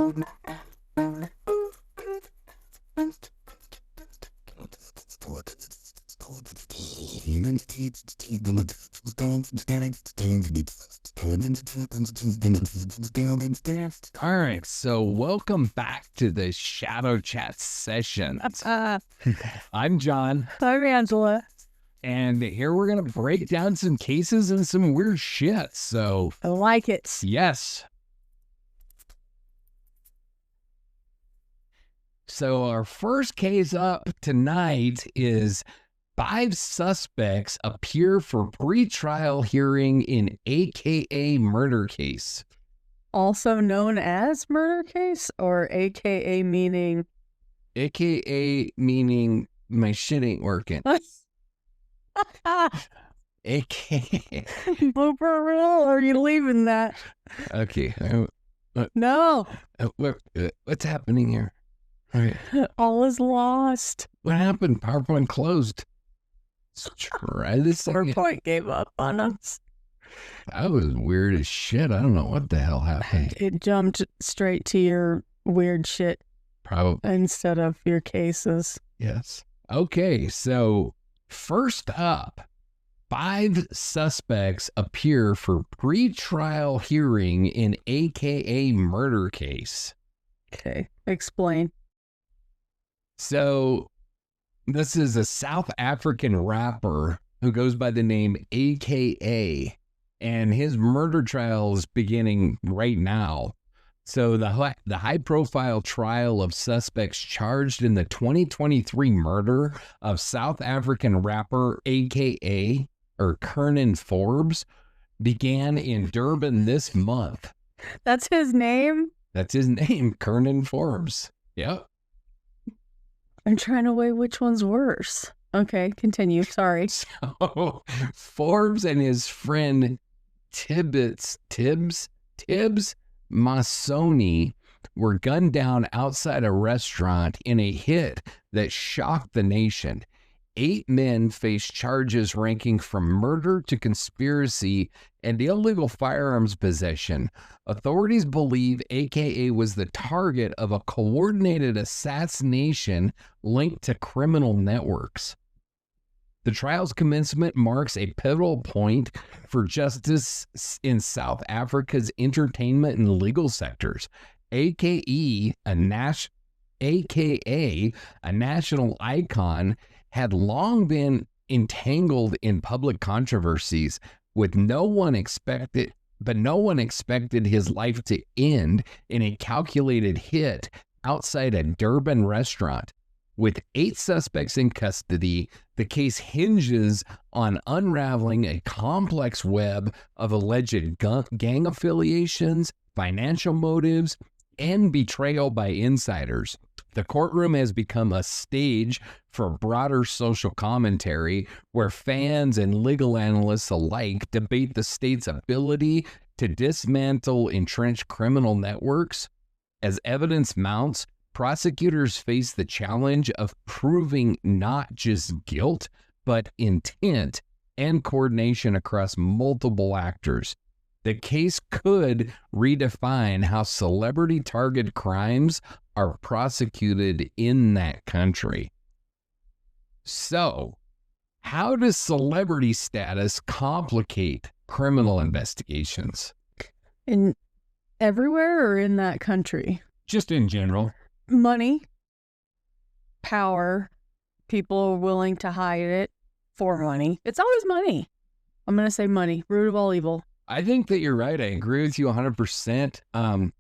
All right, so welcome back to the Shadow Chat session. I'm John. I'm Angela. And here we're going to break down some cases and some weird shit. So, I like it. yes. So our first case up tonight is 5 suspects appear for pre-trial hearing in AKA murder case. Also known as murder case, or AKA meaning? AKA meaning my shit ain't working. AKA. Oh, for real? Or are you leaving that? Okay. No. What's happening here? Okay. All is lost. What happened? PowerPoint closed. Let's try this again. PowerPoint gave up on us. That was weird as shit. I don't know what the hell happened. It jumped straight to your weird shit Probably. instead of your cases. Yes. Okay, so first up, 5 suspects appear for pre-trial hearing in AKA murder case. Okay, explain. So this is a South African rapper who goes by the name AKA, and his murder trial is beginning right now. So the high-profile trial of suspects charged in the 2023 murder of South African rapper AKA, or Kernan Forbes, began in Durban this month. That's his name? That's his name, Kernan Forbes. Yep. I'm trying to weigh which one's worse. Okay, continue. Sorry. So Forbes and his friend Tibbs Masoni were gunned down outside a restaurant in a hit that shocked the nation. 8 men faced charges ranking from murder to conspiracy and illegal firearms possession. Authorities believe AKA was the target of a coordinated assassination linked to criminal networks. The trial's commencement marks a pivotal point for justice in South Africa's entertainment and legal sectors. AKA, a national icon, had long been entangled in public controversies, but no one expected his life to end in a calculated hit outside a Durban restaurant. With 8 suspects in custody, the case hinges on unraveling a complex web of alleged gang affiliations, financial motives, and betrayal by insiders. The courtroom has become a stage for broader social commentary where fans and legal analysts alike debate the state's ability to dismantle entrenched criminal networks. As evidence mounts, prosecutors face the challenge of proving not just guilt, but intent and coordination across multiple actors. The case could redefine how celebrity target crimes are prosecuted in that country. So, how does celebrity status complicate criminal investigations? In everywhere or in that country? Just in general. Money, power, people are willing to hide it for money. It's always money. I'm going to say money, root of all evil. I think that you're right. I agree with you 100%.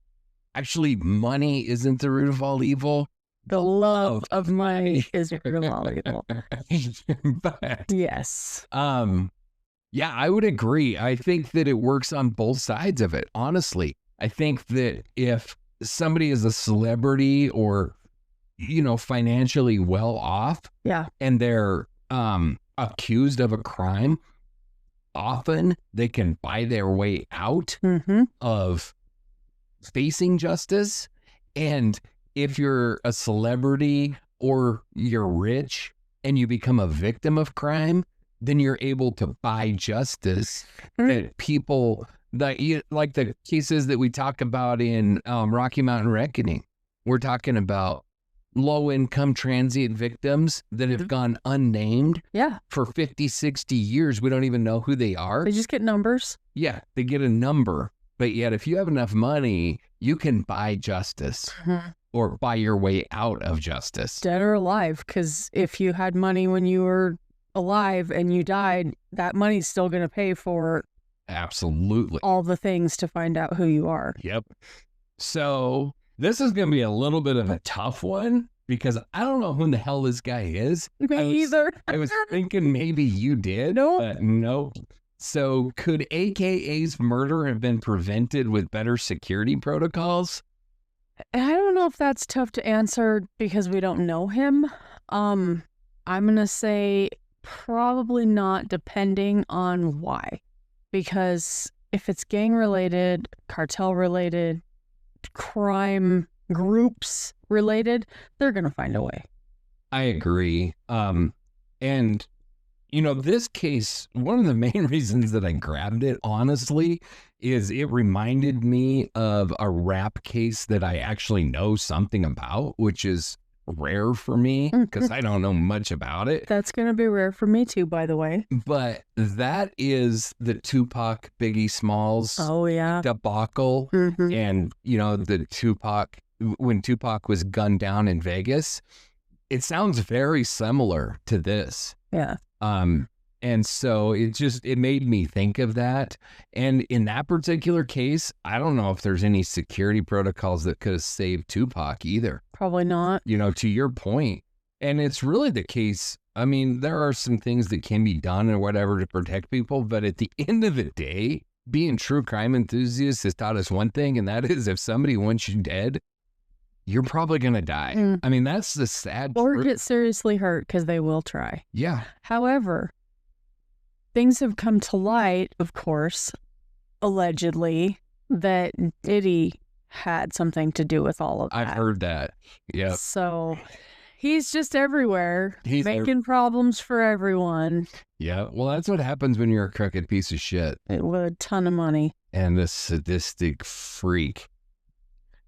Actually, money isn't the root of all evil. The love of money is the root of all evil. But, yes. yeah, I would agree. I think that it works on both sides of it. Honestly, I think that if somebody is a celebrity or, financially well off, yeah, and they're accused of a crime, often they can buy their way out of facing justice. And if you're a celebrity or you're rich and you become a victim of crime, then you're able to buy justice that people Like the cases that we talk about in Rocky Mountain Reckoning. We're talking about low-income transient victims that have gone unnamed for 50, 60 years. We don't even know who they are. They just get numbers. Yeah, they get a number. But yet, if you have enough money, you can buy justice or buy your way out of justice. Dead or alive, because if you had money when you were alive and you died, that money's still going to pay for absolutely all the things to find out who you are. Yep. So this is going to be a little bit of a tough one because I don't know who the hell this guy is. Me either. I was thinking maybe you did. Nope. But no. So could AKA's murder have been prevented with better security protocols? I don't know if that's tough to answer because we don't know him. I'm going to say probably not, depending on why. Because if it's gang-related, cartel-related, crime groups related, they're going to find a way. I agree. And, you know, this case, one of the main reasons that I grabbed it, honestly, is it reminded me of a rap case that I actually know something about, which is rare for me because I don't know much about it. That's going to be rare for me too, by the way. But that is the Tupac Biggie Smalls debacle. And, you know, the Tupac, when Tupac was gunned down in Vegas, it sounds very similar to this. Yeah. And so it made me think of that. And in that particular case, I don't know if there's any security protocols that could have saved Tupac either. Probably not. You know, to your point. And it's really the case. I mean, there are some things that can be done or whatever to protect people. But at the end of the day, being true crime enthusiasts has taught us one thing, and that is if somebody wants you dead, you're probably going to die. I mean, that's the sad or get seriously hurt because they will try. Yeah. However, things have come to light, of course, allegedly, that Diddy had something to do with all of that. I've heard that. Yeah. So he's just everywhere, making problems for everyone. Yeah. Well, that's what happens when you're a crooked piece of shit. With a ton of money. And a sadistic freak.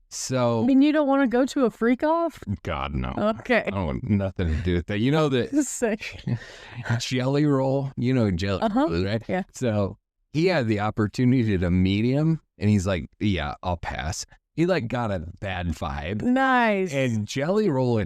So, I mean, you don't want to go to a freak off? God, no. Okay. I don't want nothing to do with that. You know that Jelly Roll, you know Jelly Roll, right? Yeah. So he had the opportunity to meet him, and he's like, yeah, I'll pass. He like got a bad vibe. Nice. And Jelly Roll,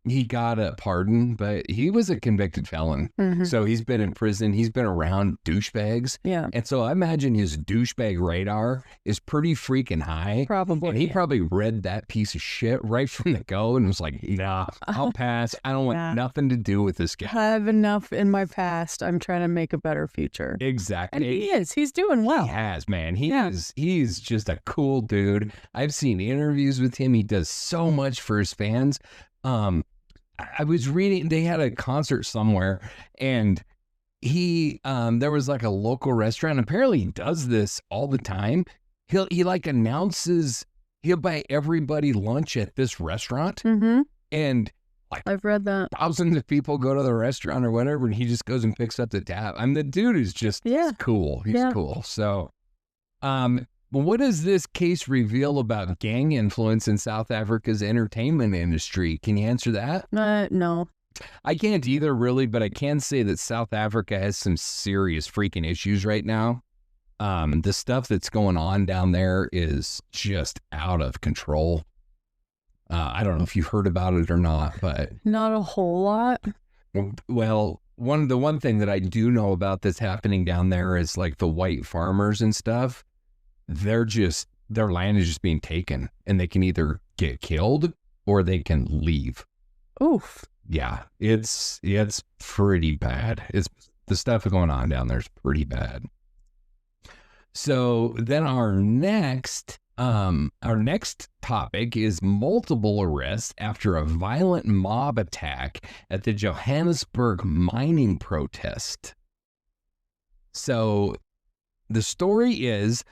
he got a pardon, but he was a convicted felon. So he's been in prison. He's been around douchebags. Yeah. And so I imagine his douchebag radar is pretty freaking high. Probably. And he probably read that piece of shit right from the go and was like, nah, I'll pass. I don't want nothing to do with this guy. I have enough in my past. I'm trying to make a better future. Exactly. And he is. He's doing well. He has, man. He's just a cool dude. I've seen interviews with him. He does so much for his fans. I was reading, they had a concert somewhere, and he there was like a local restaurant. Apparently he does this all the time. He like announces he'll buy everybody lunch at this restaurant, and like I've read that thousands of people go to the restaurant or whatever, and he just goes and picks up the tab. I mean, the dude is just cool. He's cool. So what does this case reveal about gang influence in South Africa's entertainment industry? Can you answer that? No. I can't either, really, but I can say that South Africa has some serious freaking issues right now. The stuff that's going on down there is just out of control. I don't know if you've heard about it or not, but... Not a whole lot. Well, the one thing that I do know about that's happening down there is like the white farmers and stuff. Their land is just being taken, and they can either get killed or they can leave. Oof. Yeah, it's pretty bad. The stuff going on down there is pretty bad. So then our next topic is multiple arrests after a violent mob attack at the Johannesburg mining protest. So the story is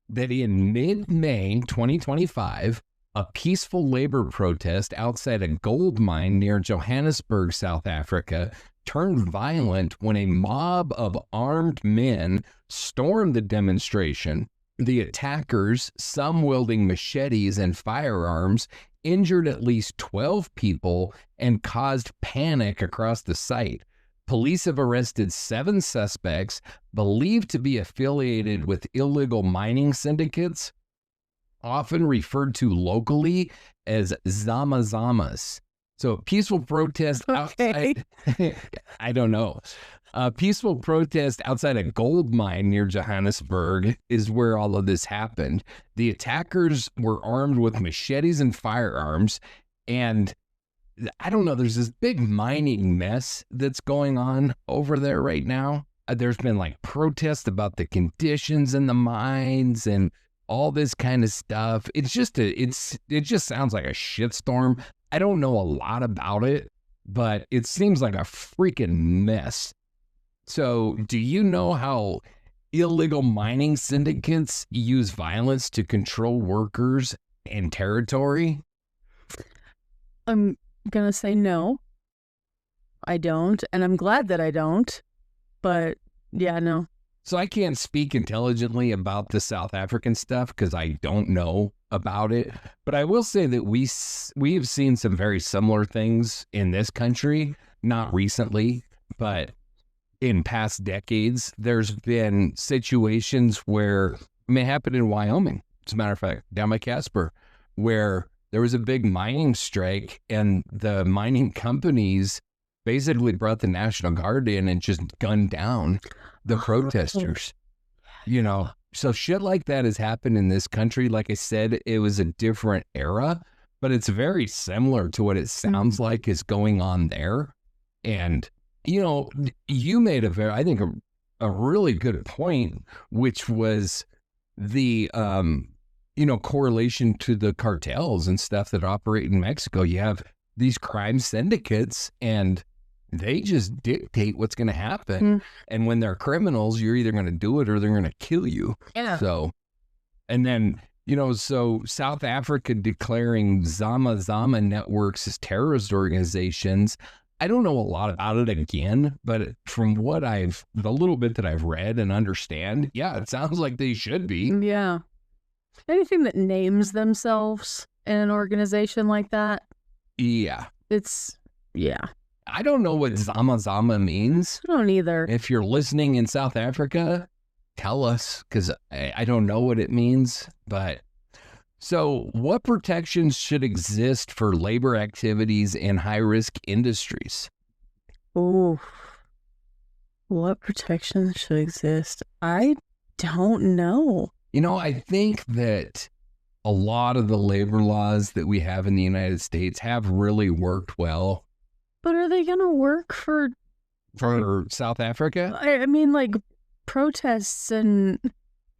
that in mid-May 2025, a peaceful labor protest outside a gold mine near Johannesburg, South Africa, turned violent when a mob of armed men stormed the demonstration. The attackers, some wielding machetes and firearms, injured at least 12 people and caused panic across the site. Police have arrested 7 suspects believed to be affiliated with illegal mining syndicates, often referred to locally as zama-zamas. So a peaceful protest outside, I don't know. A peaceful protest outside a gold mine near Johannesburg is where all of this happened. The attackers were armed with machetes and firearms, and I don't know, there's this big mining mess that's going on over there right now. There's been like protests about the conditions in the mines and all this kind of stuff. It's just it just sounds like a shitstorm. I don't know a lot about it, but it seems like a freaking mess. So, do you know how illegal mining syndicates use violence to control workers and territory? I'm gonna say no. I don't, and I'm glad that I don't. But yeah, no. So I can't speak intelligently about the South African stuff because I don't know about it. But I will say that we have seen some very similar things in this country, not recently, but in past decades. There's been situations where, it happened in Wyoming, as a matter of fact, down by Casper, where there was a big mining strike and the mining companies basically brought the National Guard in and just gunned down the protesters. You know, so shit like that has happened in this country. Like I said, it was a different era, but it's very similar to what it sounds like is going on there. And, you know, you made I think a really good point, which was the, you know, correlation to the cartels and stuff that operate in Mexico. You have these crime syndicates and they just dictate what's going to happen. And when they're criminals, you're either going to do it or they're going to kill you. Yeah. So, and then, you know, so South Africa declaring Zama-Zama networks as terrorist organizations. I don't know a lot about it again, but from what the little bit that I've read and understand, yeah, it sounds like they should be. Yeah. Anything that names themselves in an organization like that. Yeah. Yeah. I don't know what Zama-Zama means. I don't either. If you're listening in South Africa, tell us, because I don't know what it means. But so what protections should exist for labor activities in high-risk industries? Oh, what protections should exist? I don't know. You know, I think that a lot of the labor laws that we have in the United States have really worked well. But are they going to work for South Africa? I mean, like protests and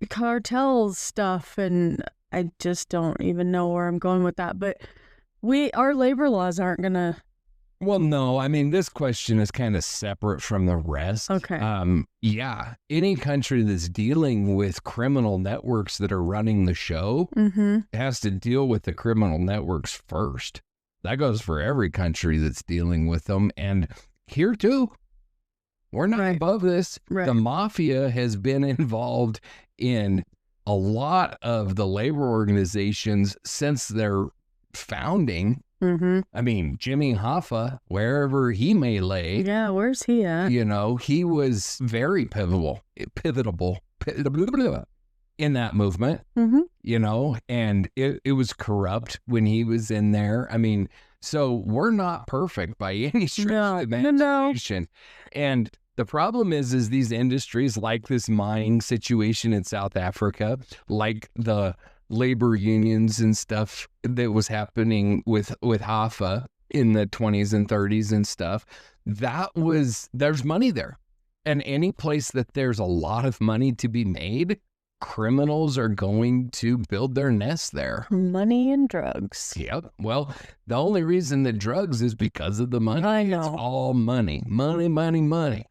cartel stuff, and I just don't even know where I'm going with that. But our labor laws aren't going to. Well, no, I mean, this question is kind of separate from the rest. Okay. Yeah, any country that's dealing with criminal networks that are running the show has to deal with the criminal networks first. That goes for every country that's dealing with them. And here too, we're not above this. Right. The mafia has been involved in a lot of the labor organizations since their founding. I mean, Jimmy Hoffa, wherever he may lay. Yeah, where's he at? You know, he was very pivotal in that movement, you know, and it was corrupt when he was in there. I mean, so we're not perfect by any stretch of the imagination. And the problem is these industries like this mining situation in South Africa, like the labor unions and stuff that was happening with Hoffa in the 20s and 30s and stuff, there's money there. And any place that there's a lot of money to be made, criminals are going to build their nests there. Money and drugs. Yep. Well, the only reason that drugs is because of the money. I know. It's all money. Money, money, money.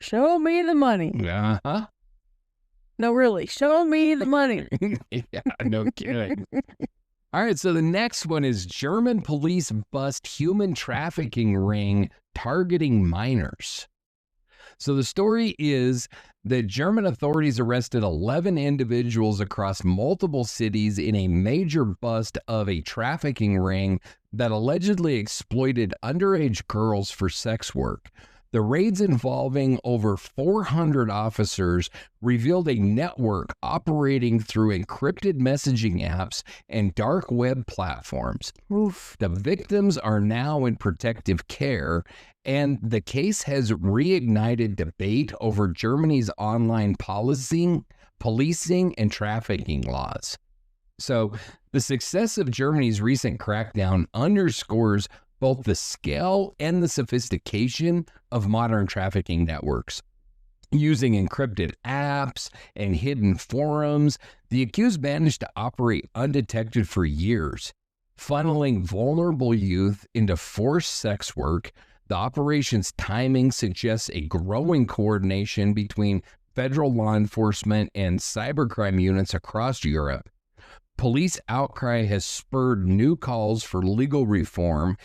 Show me the money. Uh-huh. No, really. Show me the money. Yeah, no kidding. All right, so the next one is German police bust human trafficking ring targeting minors. So the story is that German authorities arrested 11 individuals across multiple cities in a major bust of a trafficking ring that allegedly exploited underage girls for sex work. The raids, involving over 400 officers, revealed a network operating through encrypted messaging apps and dark web platforms. Oof. The victims are now in protective care, and the case has reignited debate over Germany's online policing, and trafficking laws. So, the success of Germany's recent crackdown underscores both the scale and the sophistication of modern trafficking networks. Using encrypted apps and hidden forums, the accused managed to operate undetected for years, funneling vulnerable youth into forced sex work. The operation's timing suggests a growing coordination between federal law enforcement and cybercrime units across Europe. Police outcry has spurred new calls for legal reform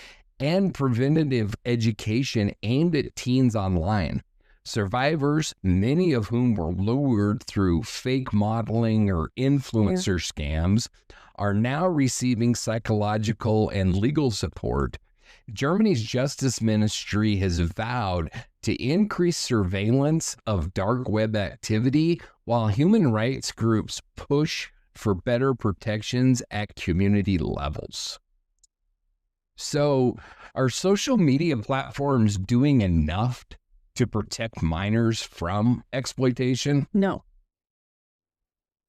and preventative education aimed at teens online. Survivors, many of whom were lured through fake modeling or influencer scams, are now receiving psychological and legal support. Germany's Justice Ministry has vowed to increase surveillance of dark web activity, while human rights groups push for better protections at community levels. So, are social media platforms doing enough to protect minors from exploitation? No.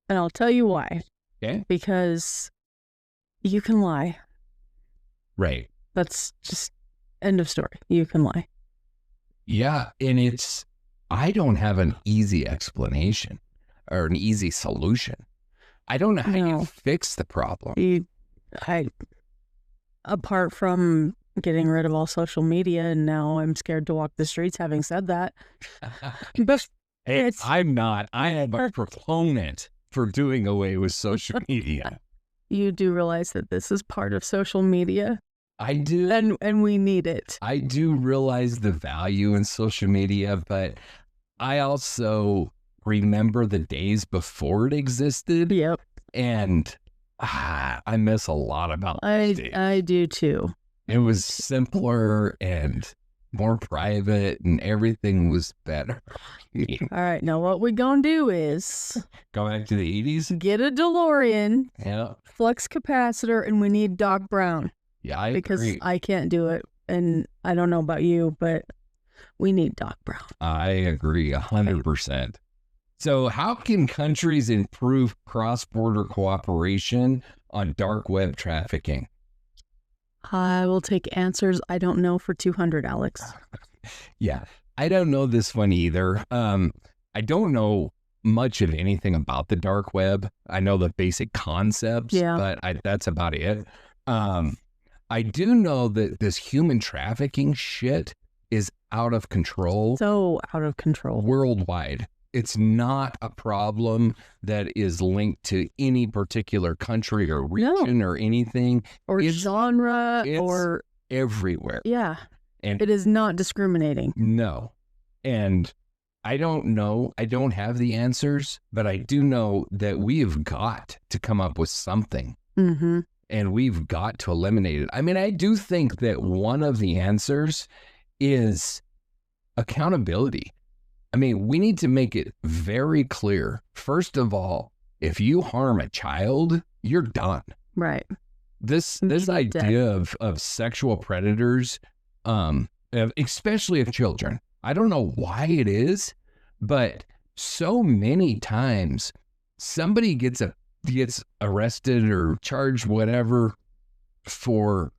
And I'll tell you why. Okay. Because you can lie. Right. That's just end of story. You can lie. Yeah. And I don't have an easy explanation or an easy solution. I don't know how you fix the problem. Apart from getting rid of all social media, and now I'm scared to walk the streets having said that. But hey, I'm not. I am a proponent for doing away with social media. You do realize that this is part of social media? I do. And we need it. I do realize the value in social media, but I also remember the days before it existed. Yep. And I miss a lot about those days. I do too. It was simpler and more private, and everything was better. All right, now what we gonna do is go back to the 80s. Get a DeLorean, yeah, flux capacitor, and we need Doc Brown. Yeah, I because agree. I can't do it, and I don't know about you, but we need Doc Brown. I agree 100%. So how can countries improve cross-border cooperation on dark web trafficking? I will take answers I don't know for 200, Alex. Yeah, I don't know this one either. I don't know much of anything about the dark web. I know the basic concepts, but that's about it. I do know that this human trafficking shit is out of control. So out of control. Worldwide. It's not a problem that is linked to any particular country or region or anything. Or genre or everywhere. Yeah. And it is not discriminating. No. And I don't know. I don't have the answers, but I do know that we have got to come up with something. Mm-hmm. And we've got to eliminate it. I mean, I do think that one of the answers is accountability. I mean, we need to make it very clear. First of all, if you harm a child, you're done. Right. This idea of sexual predators, especially of children, I don't know why it is, but so many times somebody gets arrested or charged, whatever, for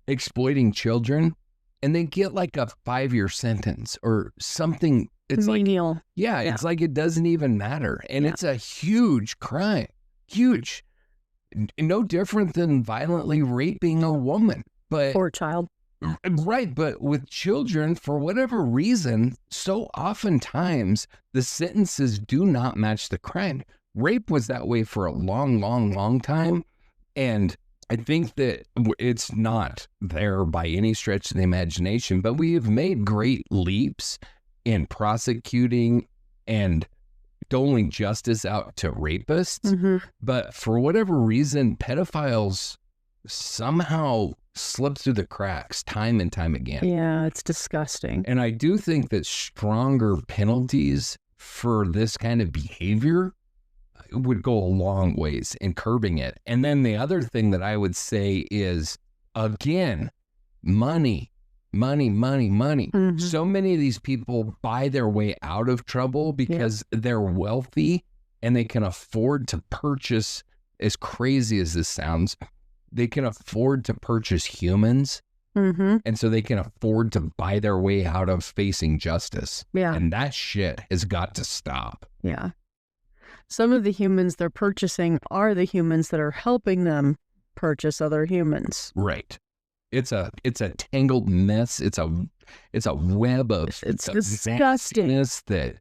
exploiting children, and they get like a 5-year sentence or something. It's menial. It's like it doesn't even matter. And it's a huge crime. Huge. No different than violently raping a woman. Or a child. Right. But with children, for whatever reason, so oftentimes the sentences do not match the crime. Rape was that way for a long, long, long time. And I think that it's not there by any stretch of the imagination, but we have made great leaps in prosecuting and doling justice out to rapists. But for whatever reason, pedophiles somehow slip through the cracks time and time again. Yeah, it's disgusting. And I do think that stronger penalties for this kind of behavior would go a long ways in curbing it. And then the other thing that I would say is, again, money. So many of these people buy their way out of trouble because they're wealthy and they can afford to purchase, as crazy as this sounds, they can afford to purchase humans. And so they can afford to buy their way out of facing justice. And that shit has got to stop. Yeah. Some of the humans they're purchasing are the humans that are helping them purchase other humans. Right. It's a tangled mess. It's a web of it's disgusting. That,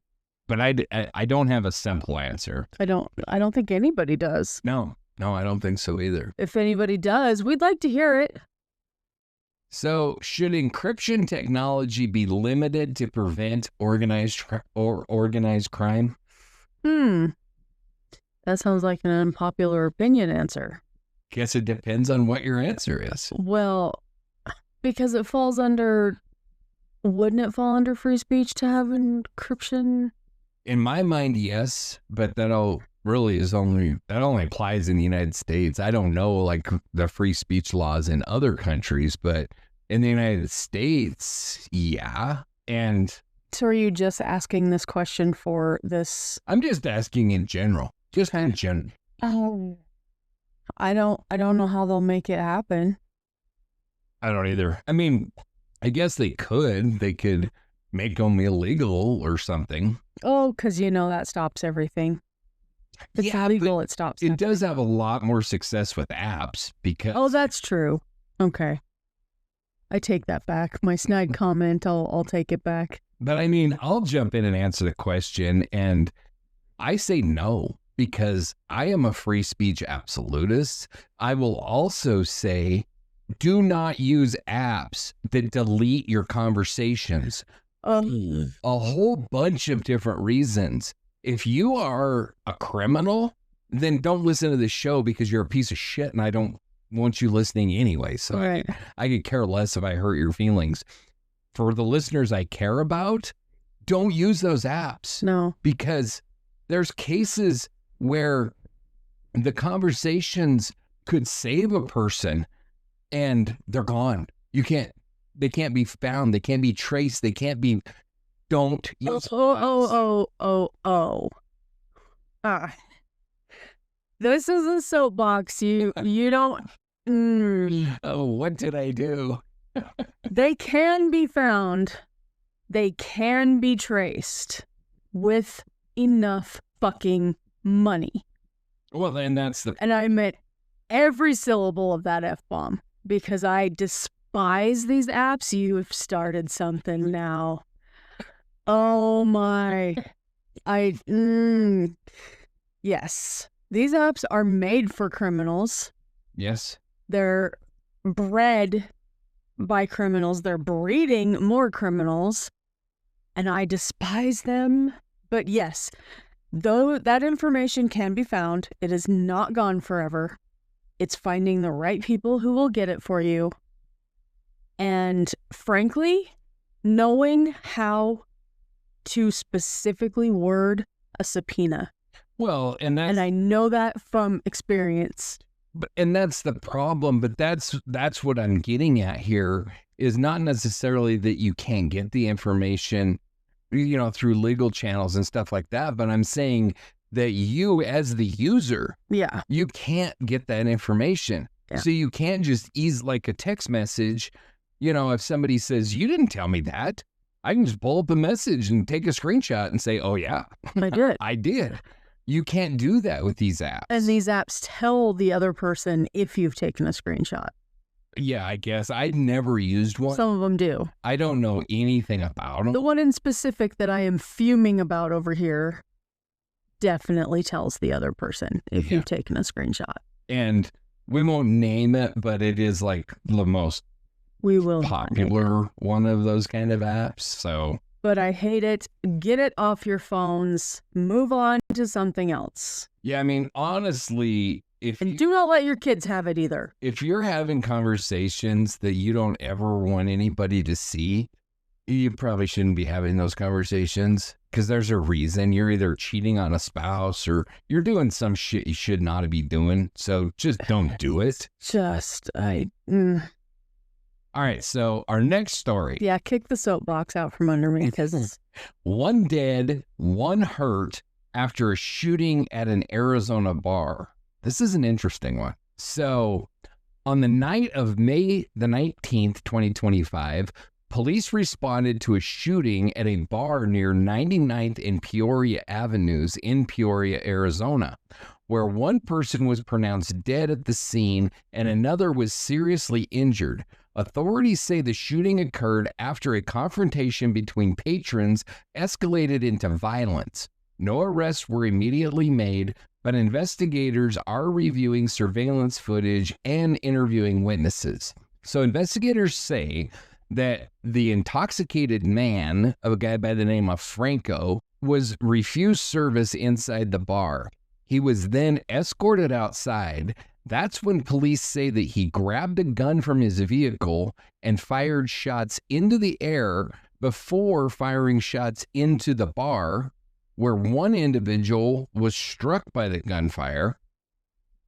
but I don't have a simple answer. I don't think anybody does. No, I don't think so either. If anybody does, we'd like to hear it. So, should encryption technology be limited to prevent organized crime? That sounds like an unpopular opinion answer. Guess it depends on what your answer is. Well, because it falls under, wouldn't it fall under free speech to have encryption? In my mind, yes, but that only applies in the United States. I don't know like the free speech laws in other countries, but in the United States, yeah. And so are you just asking this question for this? I'm just asking in general. In general. I don't know how they'll make it happen. I don't either. I mean, I guess they could. They could make them illegal or something. Oh, because that stops everything. If it's illegal, it stops. It does have a lot more success with apps because. Oh, that's true. Okay, I take that back. My snide comment. I'll take it back. But I mean, I'll jump in and answer the question, and I say no. Because I am a free speech absolutist. I will also say, do not use apps that delete your conversations. A whole bunch of different reasons. If you are a criminal, then don't listen to the show because you're a piece of shit and I don't want you listening anyway. So right. I could care less if I hurt your feelings. For the listeners I care about, don't use those apps. No. Because there's cases where the conversations could save a person and they're gone. They can't be found. They can't be traced. They can't be, don't use. This is a soapbox. You don't. Oh, what did I do? They can be found. They can be traced with enough fucking money. Well, then and I meant every syllable of that F-bomb because I despise these apps. You've started something now. Oh my. Yes. These apps are made for criminals. Yes. They're bred by criminals. They're breeding more criminals. And I despise them. But yes, though that information can be found, it is not gone forever. It's finding the right people who will get it for you. And frankly, knowing how to specifically word a subpoena. Well, and I know that from experience. And that's the problem, but that's what I'm getting at here is not necessarily that you can't get the information, through legal channels and stuff like that, but I'm saying that you as the user, you can't get that information. Yeah. So you can't just like a text message, if somebody says, you didn't tell me that, I can just pull up a message and take a screenshot and say, oh yeah, I did. I did. You can't do that with these apps. And these apps tell the other person if you've taken a screenshot. Yeah, I guess. I'd never used one. Some of them do. I don't know anything about them. The one in specific that I am fuming about over here definitely tells the other person if you've taken a screenshot. And We won't name it, but it is like the most We will not name it. popular one of those kind of apps. So, But I hate it. Get it off your phones. Move on to something else. yeah, I mean, honestly, And do not let your kids have it either. if you're having conversations that you don't ever want anybody to see, you probably shouldn't be having those conversations, because there's a reason. You're either cheating on a spouse or you're doing some shit you should not be doing. So just don't do it. All right. So our next story. Yeah, kick the soapbox out from under me because One dead, one hurt after a shooting at an Arizona bar. This is an interesting one. So on the night of May the 19th, 2025, police responded to a shooting at a bar near 99th and Peoria Avenues in Peoria, Arizona, where one person was pronounced dead at the scene and another was seriously injured. Authorities say the shooting occurred after a confrontation between patrons escalated into violence. No arrests were immediately made, but investigators are reviewing surveillance footage and interviewing witnesses. So investigators say that the intoxicated man, a guy by the name of Franco, was refused service inside the bar. He was then escorted outside. That's when police say that he grabbed a gun from his vehicle and fired shots into the air before firing shots into the bar, where one individual was struck by the gunfire,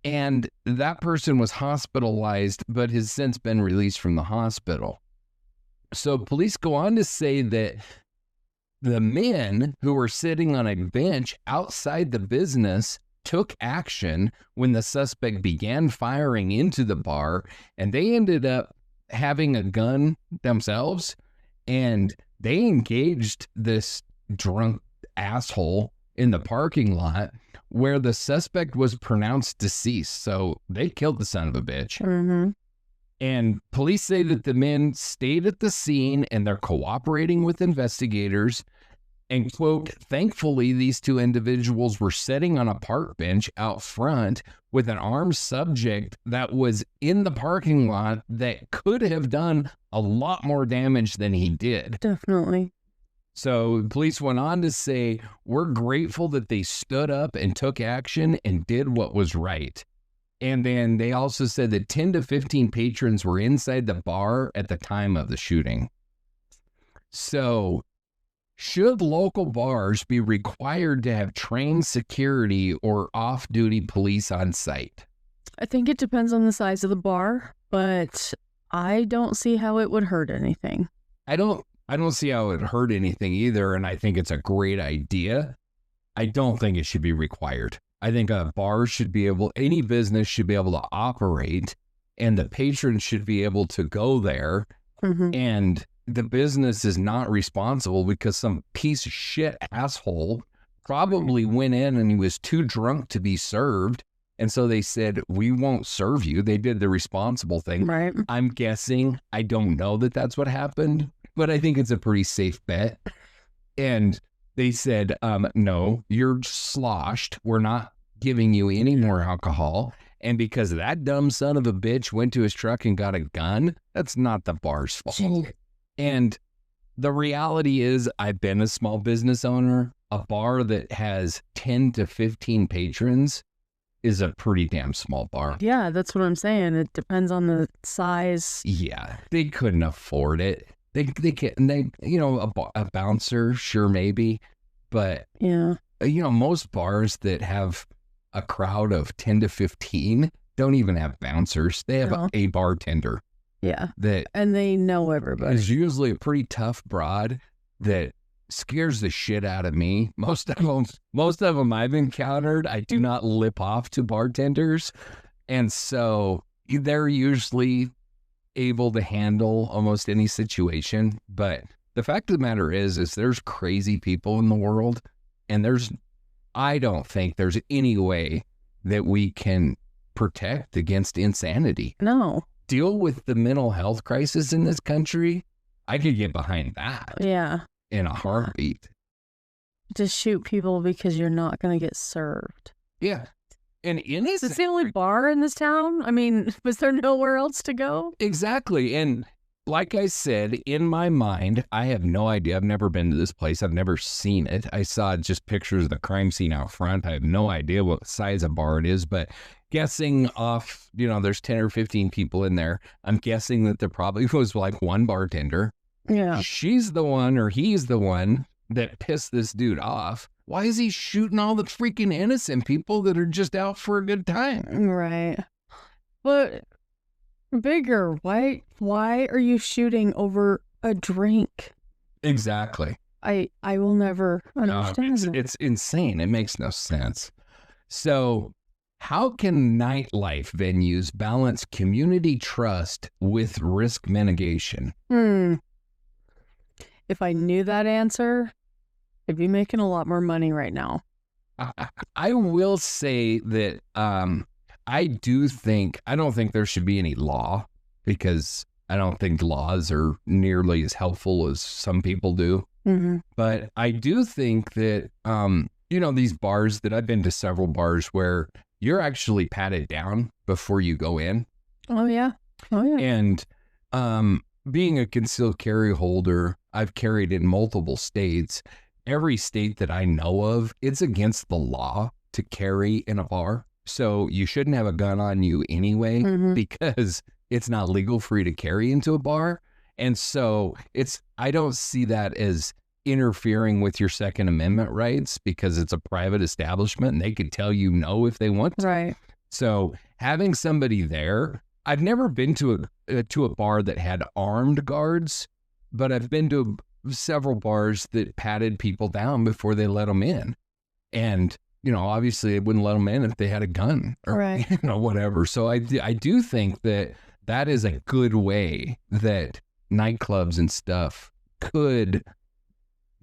and that person was hospitalized but has since been released from the hospital. So police go on to say that the men who were sitting on a bench outside the business took action when the suspect began firing into the bar, and they ended up having a gun themselves, and they engaged this drunk asshole in the parking lot where the suspect was pronounced deceased. So they killed the son of a bitch. Mm-hmm. And police say that the men stayed at the scene and they're cooperating with investigators. And, quote, thankfully, these two individuals were sitting on a park bench out front with an armed subject that was in the parking lot that could have done a lot more damage than he did. Definitely. So police went on to say, we're grateful that they stood up and took action and did what was right. And then they also said that 10 to 15 patrons were inside the bar at the time of the shooting. So should local bars be required to have trained security or off-duty police on site? I think it depends on the size of the bar, but I don't see how it would hurt anything. I don't see how it would hurt anything either, and I think it's a great idea. I don't think it should be required. I think a bar should be able, any business should be able to operate, and the patrons should be able to go there, and the business is not responsible because some piece of shit asshole probably went in and he was too drunk to be served. And so they said, we won't serve you. They did the responsible thing. Right. I'm guessing, I don't know that that's what happened, but I think it's a pretty safe bet. And they said, no, you're sloshed. We're not giving you any more alcohol. And because that dumb son of a bitch went to his truck and got a gun, that's not the bar's fault. And the reality is, I've been a small business owner. A bar that has 10 to 15 patrons is a pretty damn small bar. Yeah, that's what I'm saying. It depends on the size. Yeah, they couldn't afford it. They you know, a bouncer, sure, maybe. But, Yeah. you know, most bars that have a crowd of 10 to 15 don't even have bouncers. They have No. a bartender. Yeah. That And they know everybody. is usually a pretty tough broad that scares the shit out of me. Most of them I've encountered, I do not lip off to bartenders. And so they're usually able to handle almost any situation. But the fact of the matter is there's crazy people in the world, and I don't think there's any way that we can protect against insanity. No. Deal with the mental health crisis in this country. I could get behind that Yeah. in a heartbeat. Just shoot people because you're not going to get served. Yeah. And Is this the only bar in this town? I mean, was there nowhere else to go? Exactly. And like I said, in my mind, I have no idea. I've never been to this place. I've never seen it. I saw just pictures of the crime scene out front. I have no idea what size of bar it is, but guessing off, there's 10 or 15 people in there. I'm guessing that there probably was like one bartender. Yeah. She's the one or he's the one that pissed this dude off. Why is he shooting all the freaking innocent people that are just out for a good time? Right. But bigger, why are you shooting over a drink? Exactly. I will never understand that. It's insane. It makes no sense. So how can nightlife venues balance community trust with risk mitigation? If I knew that answer, I'd be making a lot more money right now. I will say that I don't think there should be any law, because I don't think laws are nearly as helpful as some people do. Mm-hmm. But I do think that, these bars that I've been to, several bars where you're actually patted down before you go in. Oh, yeah. And being a concealed carry holder, I've carried in multiple states. Every state that I know of, it's against the law to carry in a bar. So you shouldn't have a gun on you anyway, because it's not legal for you to carry into a bar. And so I don't see that as interfering with your Second Amendment rights, because it's a private establishment and they could tell you no if they want to. Right. So having somebody there, I've never been to a bar that had armed guards, but I've been to several bars that patted people down before they let them in. And, obviously they wouldn't let them in if they had a gun or, right. Whatever. So I do think that is a good way that nightclubs and stuff could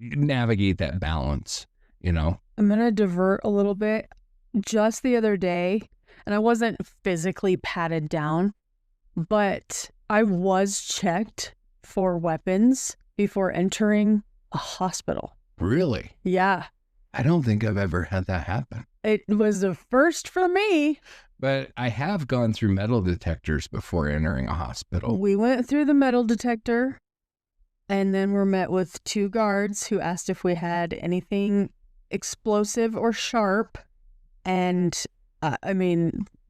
navigate that balance, I'm going to divert a little bit. Just the other day, and I wasn't physically patted down, but I was checked for weapons before entering a hospital. Really? Yeah. I don't think I've ever had that happen. It was a first for me. But I have gone through metal detectors before entering a hospital. We went through the metal detector, and then we're met with two guards who asked if we had anything explosive or sharp. And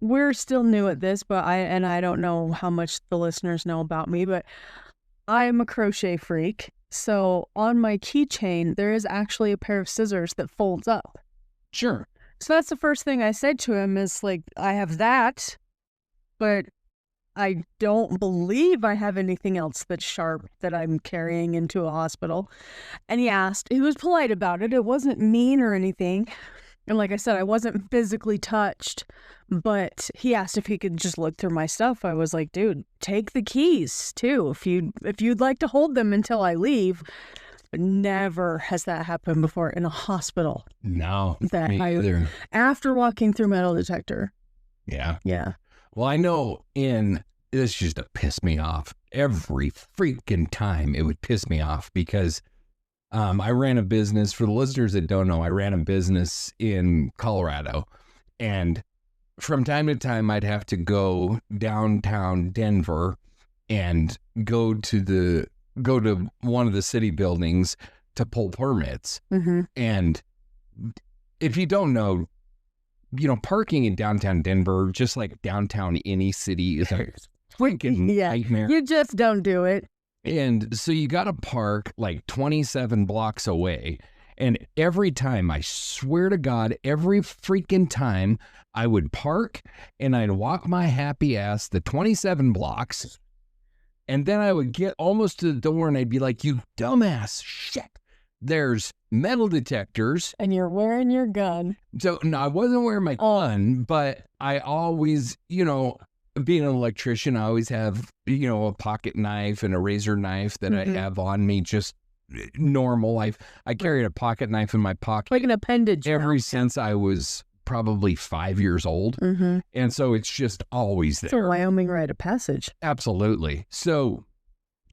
we're still new at this, but I don't know how much the listeners know about me, but I am a crochet freak. So on my keychain, there is actually a pair of scissors that folds up. Sure. So that's the first thing I said to him is like, I have that, but I don't believe I have anything else that's sharp that I'm carrying into a hospital. And he was polite about it. It wasn't mean or anything. And like I said, I wasn't physically touched, but he asked if he could just look through my stuff. I was like, dude, take the keys too, if you'd like to hold them until I leave. But never has that happened before in a hospital. No, me either. After walking through metal detector. Yeah. Yeah. Well, I know this used to piss me off every freaking time. It would piss me off because I ran a business. For the listeners that don't know, I ran a business in Colorado, and from time to time I'd have to go downtown Denver and go to one of the city buildings to pull permits. Mm-hmm. And if you don't know, parking in downtown Denver, just like downtown any city, is a freaking nightmare. You just don't do it. And so you got to park like 27 blocks away. And every time, I swear to God, every freaking time I would park and I'd walk my happy ass the 27 blocks. And then I would get almost to the door and I'd be like, you dumbass shit. There's metal detectors. And you're wearing your gun. So no, I wasn't wearing my gun, but I always, being an electrician, I always have, a pocket knife and a razor knife that I have on me, just normal. I carried a pocket knife in my pocket. Like an appendage. Ever since I was probably 5 years old. Mm-hmm. And so it's just always there. It's a Wyoming rite of passage. Absolutely. So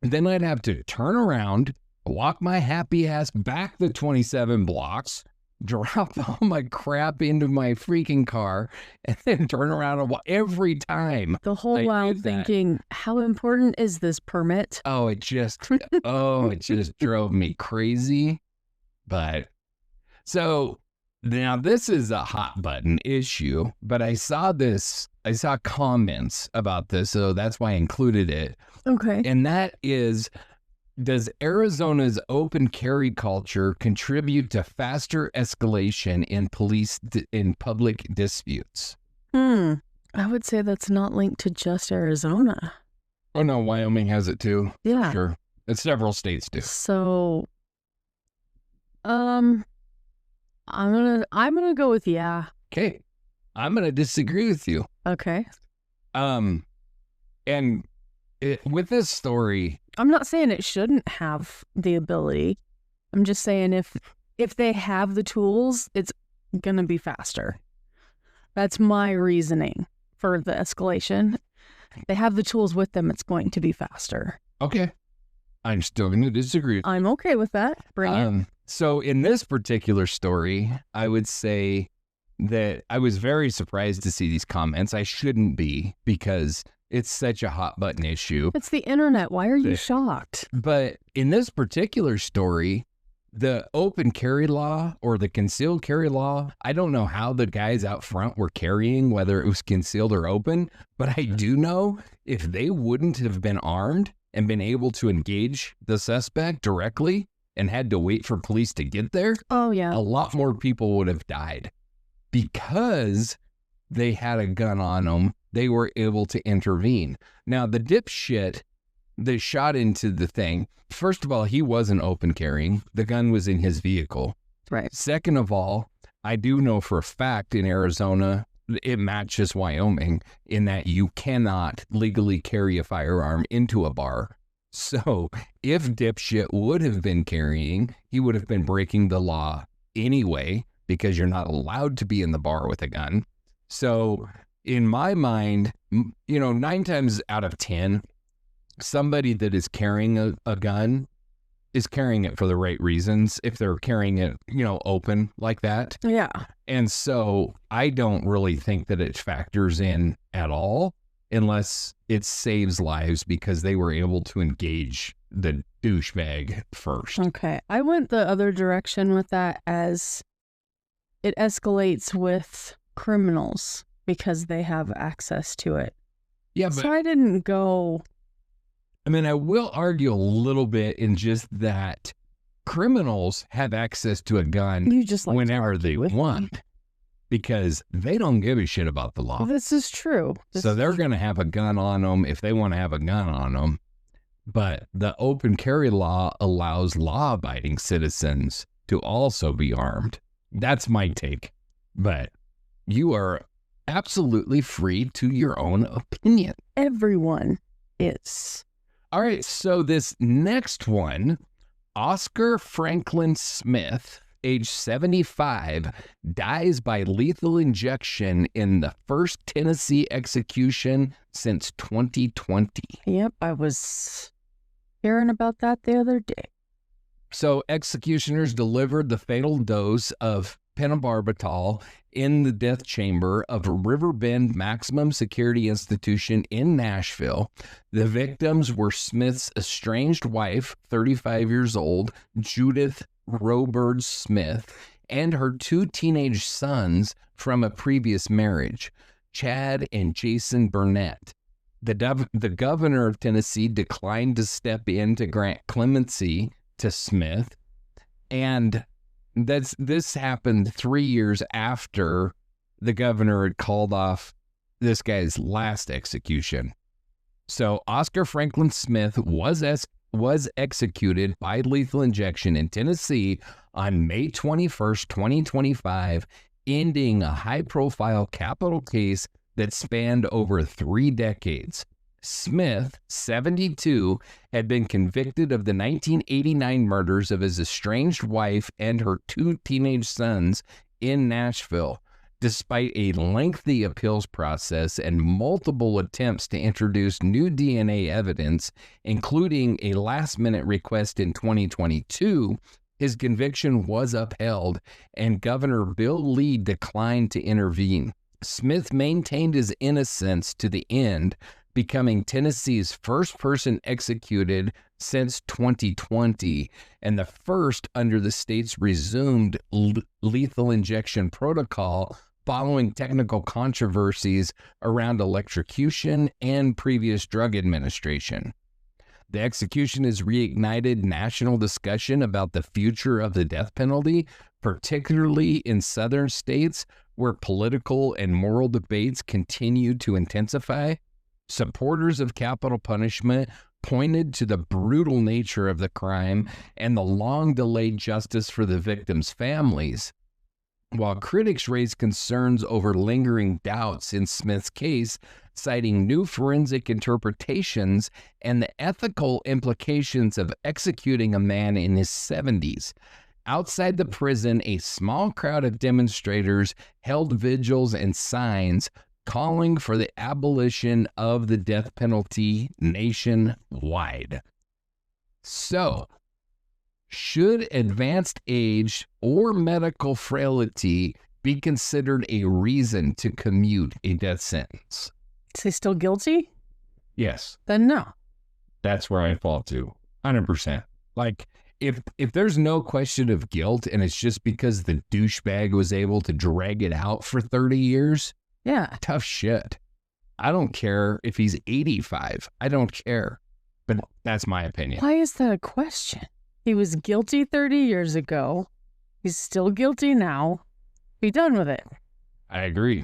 then I'd have to turn around, walk my happy ass back the 27 blocks, drop all my crap into my freaking car, and then turn around and every time. The whole I while do that. thinking, how important is this permit? Oh, it just drove me crazy. But so now this is a hot button issue, but I saw comments about this, so that's why I included it. Okay. And that is, does Arizona's open carry culture contribute to faster escalation in in public disputes? I would say that's not linked to just Arizona. Oh no, Wyoming has it too. Yeah. Sure. And several states do. So, I'm gonna go with yeah. Okay. I'm gonna disagree with you. Okay. And with this story, I'm not saying it shouldn't have the ability. I'm just saying if they have the tools, it's gonna be faster. That's my reasoning for the escalation. They have the tools with them, it's going to be faster. okay, I'm still going to disagree. I'm okay with that. Bring it. So in this particular story, I would say that I was very surprised to see these comments. I shouldn't be, because it's such a hot button issue. It's the internet. Why are you shocked? But in this particular story, the open carry law or the concealed carry law, I don't know how the guys out front were carrying, whether it was concealed or open, but I do know if they wouldn't have been armed and been able to engage the suspect directly and had to wait for police to get there, Oh, yeah. a lot more people would have died. Because they had a gun on them, they were able to intervene. Now, the dipshit that shot into the thing, first of all, he wasn't open carrying. The gun was in his vehicle. Right. Second of all, I do know for a fact in Arizona, it matches Wyoming in that you cannot legally carry a firearm into a bar. So if dipshit would have been carrying, he would have been breaking the law anyway, because you're not allowed to be in the bar with a gun. So in my mind, 9 times out of 10, somebody that is carrying a gun is carrying it for the right reasons if they're carrying it, open like that. Yeah. And so I don't really think that it factors in at all unless it saves lives because they were able to engage the douchebag first. Okay. I went the other direction with that, as it escalates with criminals because they have access to it. Yeah, but So I didn't go. I mean, I will argue a little bit in just that criminals have access to a gun You just like whenever they with want because they don't give a shit about the law. This is true. So they're going to have a gun on them if they want to have a gun on them. But the open carry law allows law-abiding citizens to also be armed. That's my take. But you are absolutely free to your own opinion. Everyone is. All right, so this next one, Oscar Franklin Smith, age 75, dies by lethal injection in the first Tennessee execution since 2020. Yep, I was hearing about that the other day. So executioners delivered the fatal dose of pentobarbital in the death chamber of Riverbend Maximum Security Institution in Nashville. The victims were Smith's estranged wife, 35 years old, Judith Robert Smith, and her 2 teenage sons from a previous marriage, Chad and Jason Burnett. The governor of Tennessee declined to step in to grant clemency to Smith, and this happened 3 years after the governor had called off this guy's last execution. So Oscar Franklin Smith was executed by lethal injection in Tennessee on May 21st, 2025, ending a high-profile capital case that spanned over 3 decades. Smith, 72, had been convicted of the 1989 murders of his estranged wife and her 2 teenage sons in Nashville. Despite a lengthy appeals process and multiple attempts to introduce new DNA evidence, including a last-minute request in 2022, his conviction was upheld, and Governor Bill Lee declined to intervene. Smith maintained his innocence to the end, becoming Tennessee's first person executed since 2020, and the first under the state's resumed lethal injection protocol following technical controversies around electrocution and previous drug administration. The execution has reignited national discussion about the future of the death penalty, particularly in southern states where political and moral debates continue to intensify. Supporters of capital punishment pointed to the brutal nature of the crime and the long-delayed justice for the victims' families, while critics raised concerns over lingering doubts in Smith's case, citing new forensic interpretations and the ethical implications of executing a man in his 70s. Outside the prison, a small crowd of demonstrators held vigils and signs calling for the abolition of the death penalty nationwide. So, should advanced age or medical frailty be considered a reason to commute a death sentence? Is he still guilty? Yes. Then no. That's where I fall to. 100%. Like, if there's no question of guilt and it's just because the douchebag was able to drag it out for 30 years, yeah, tough shit. I don't care if he's 85. I don't care. But that's my opinion. Why is that a question? He was guilty 30 years ago. He's still guilty now. Be done with it. I agree.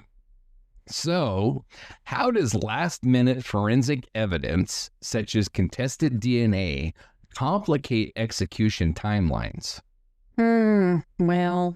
So, how does last-minute forensic evidence, such as contested DNA, complicate execution timelines? Well,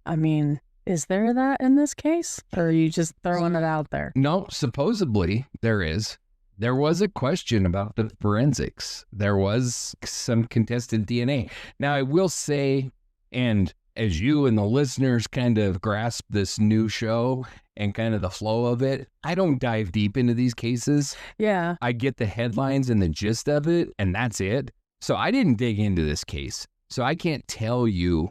I mean, is there that in this case? Or are you just throwing it out there? No, supposedly there is. There was a question about the forensics. There was some contested DNA. Now, I will say, and as you and the listeners kind of grasp this new show and kind of the flow of it, I don't dive deep into these cases. Yeah. I get the headlines and the gist of it, and that's it. So I didn't dig into this case. So I can't tell you,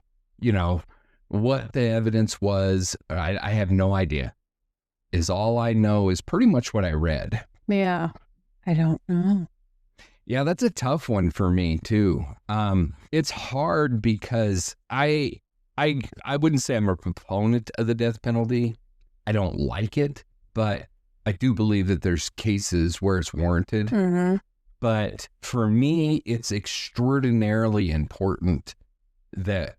what the evidence was. I have no idea. All I know is pretty much what I read. Yeah, I don't know. Yeah, that's a tough one for me too. It's hard because I wouldn't say I'm a proponent of the death penalty. I don't like it, but I do believe that there's cases where it's warranted. Mm-hmm. But for me, it's extraordinarily important that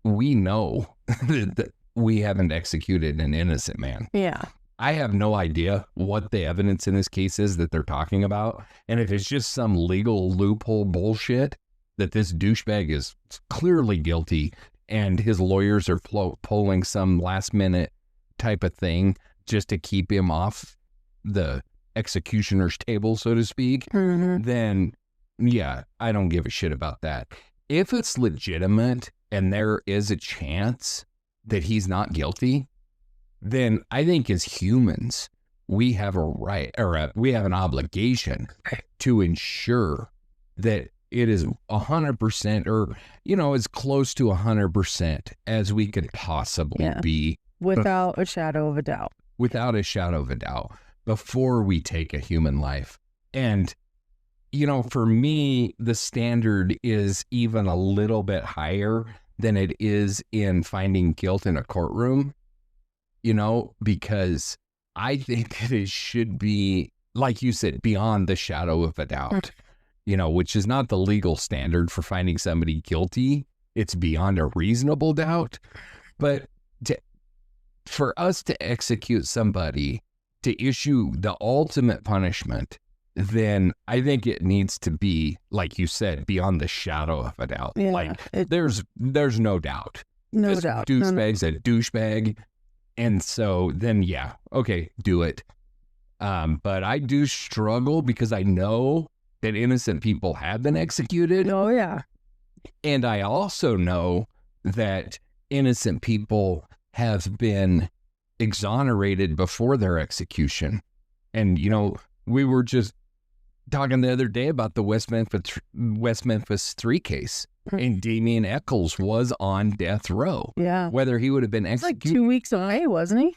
we know that we haven't executed an innocent man. Yeah. I have no idea what the evidence in this case is that they're talking about. And if it's just some legal loophole bullshit that this douchebag is clearly guilty and his lawyers are pulling some last minute type of thing just to keep him off the executioner's table, so to speak, then yeah, I don't give a shit about that. If it's legitimate and there is a chance that he's not guilty, then I think as humans, we have a right or we have an obligation to ensure that it is 100% or, as close to 100% as we could possibly be. Without a shadow of a doubt. Without a shadow of a doubt before we take a human life. And, for me, the standard is even a little bit higher than it is in finding guilt in a courtroom. Because I think that it should be, like you said, beyond the shadow of a doubt, which is not the legal standard for finding somebody guilty. It's beyond a reasonable doubt. But for us to execute somebody, to issue the ultimate punishment, then I think it needs to be, like you said, beyond the shadow of a doubt. Yeah, there's no doubt. No doubt. Douchebag's a douchebag. And so then, yeah, okay, do it. But I do struggle because I know that innocent people have been executed. Oh, yeah. And I also know that innocent people have been exonerated before their execution. And, we were just talking the other day about the West Memphis 3 case, and Damien Eccles was on death row. Yeah. Whether he would have been It's like executed. 2 weeks away, wasn't he?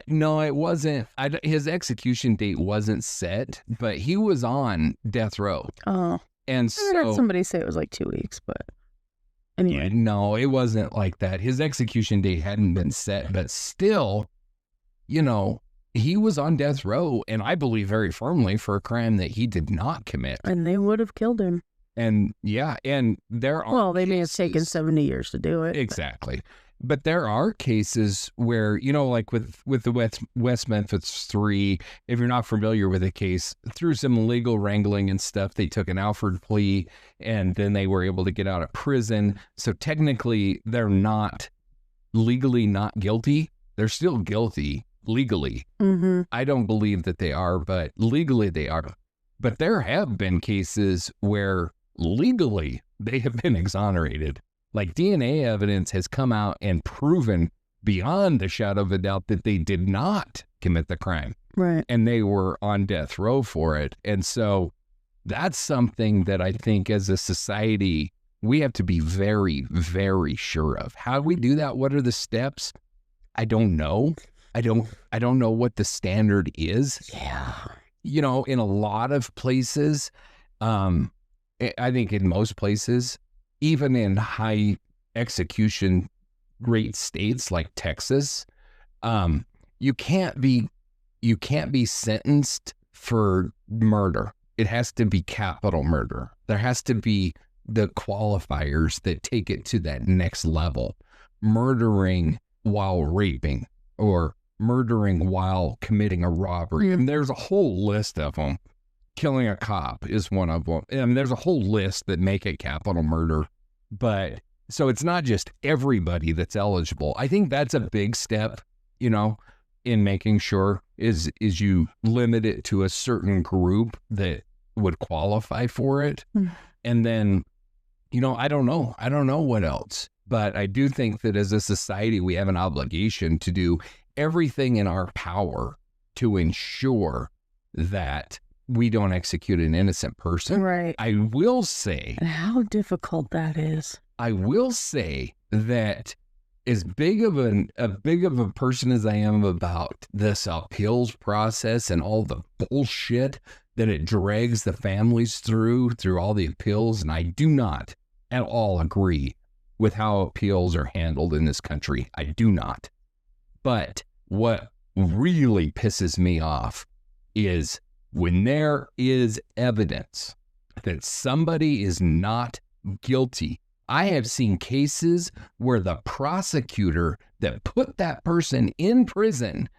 No, it wasn't. His execution date wasn't set, but he was on death row. Oh. And I heard so, somebody say it was like 2 weeks, but anyway. no, it wasn't like that. His execution date hadn't been set, but still, you know, he was on death row, and I believe very firmly for a crime that he did not commit. And they would have killed him. And yeah, and there are Well, they may have taken 70 years to do it. Exactly. But there are cases where, you know, like with the West Memphis 3, if you're not familiar with the case, through some legal wrangling and stuff, they took an Alford plea and then they were able to get out of prison. So technically, they're not legally not guilty. They're still guilty legally. Mm-hmm. I don't believe that they are, but legally they are. But there have been cases where legally they have been exonerated. Like DNA evidence has come out and proven beyond the shadow of a doubt that they did not commit the crime. Right. And they were on death row for it. And so that's something that I think as a society, we have to be very, very sure of. How do we do that? What are the steps? I don't know. I don't know what the standard is. Yeah. You know, in a lot of places, I think in most places, even in high execution rate states like Texas, you can't be sentenced for murder. It has to be capital murder. There has to be the qualifiers that take it to that next level. Murdering while raping or murdering while committing a robbery. And there's a whole list of them. Killing a cop is one of them. And there's a whole list that make it capital murder. But so it's not just everybody that's eligible. I think that's a big step, you know, in making sure is you limit it to a certain group that would qualify for it. And then, you know, I don't know what else. But I do think that as a society, we have an obligation to do everything in our power to ensure that we don't execute an innocent person. Right. I will say, And how difficult that is. I will say that as big of a person as I am about this appeals process and all the bullshit that it drags the families through all the appeals, and I do not at all agree with how appeals are handled in this country. I do not. But what really pisses me off is when there is evidence that somebody is not guilty. I have seen cases where the prosecutor that put that person in prison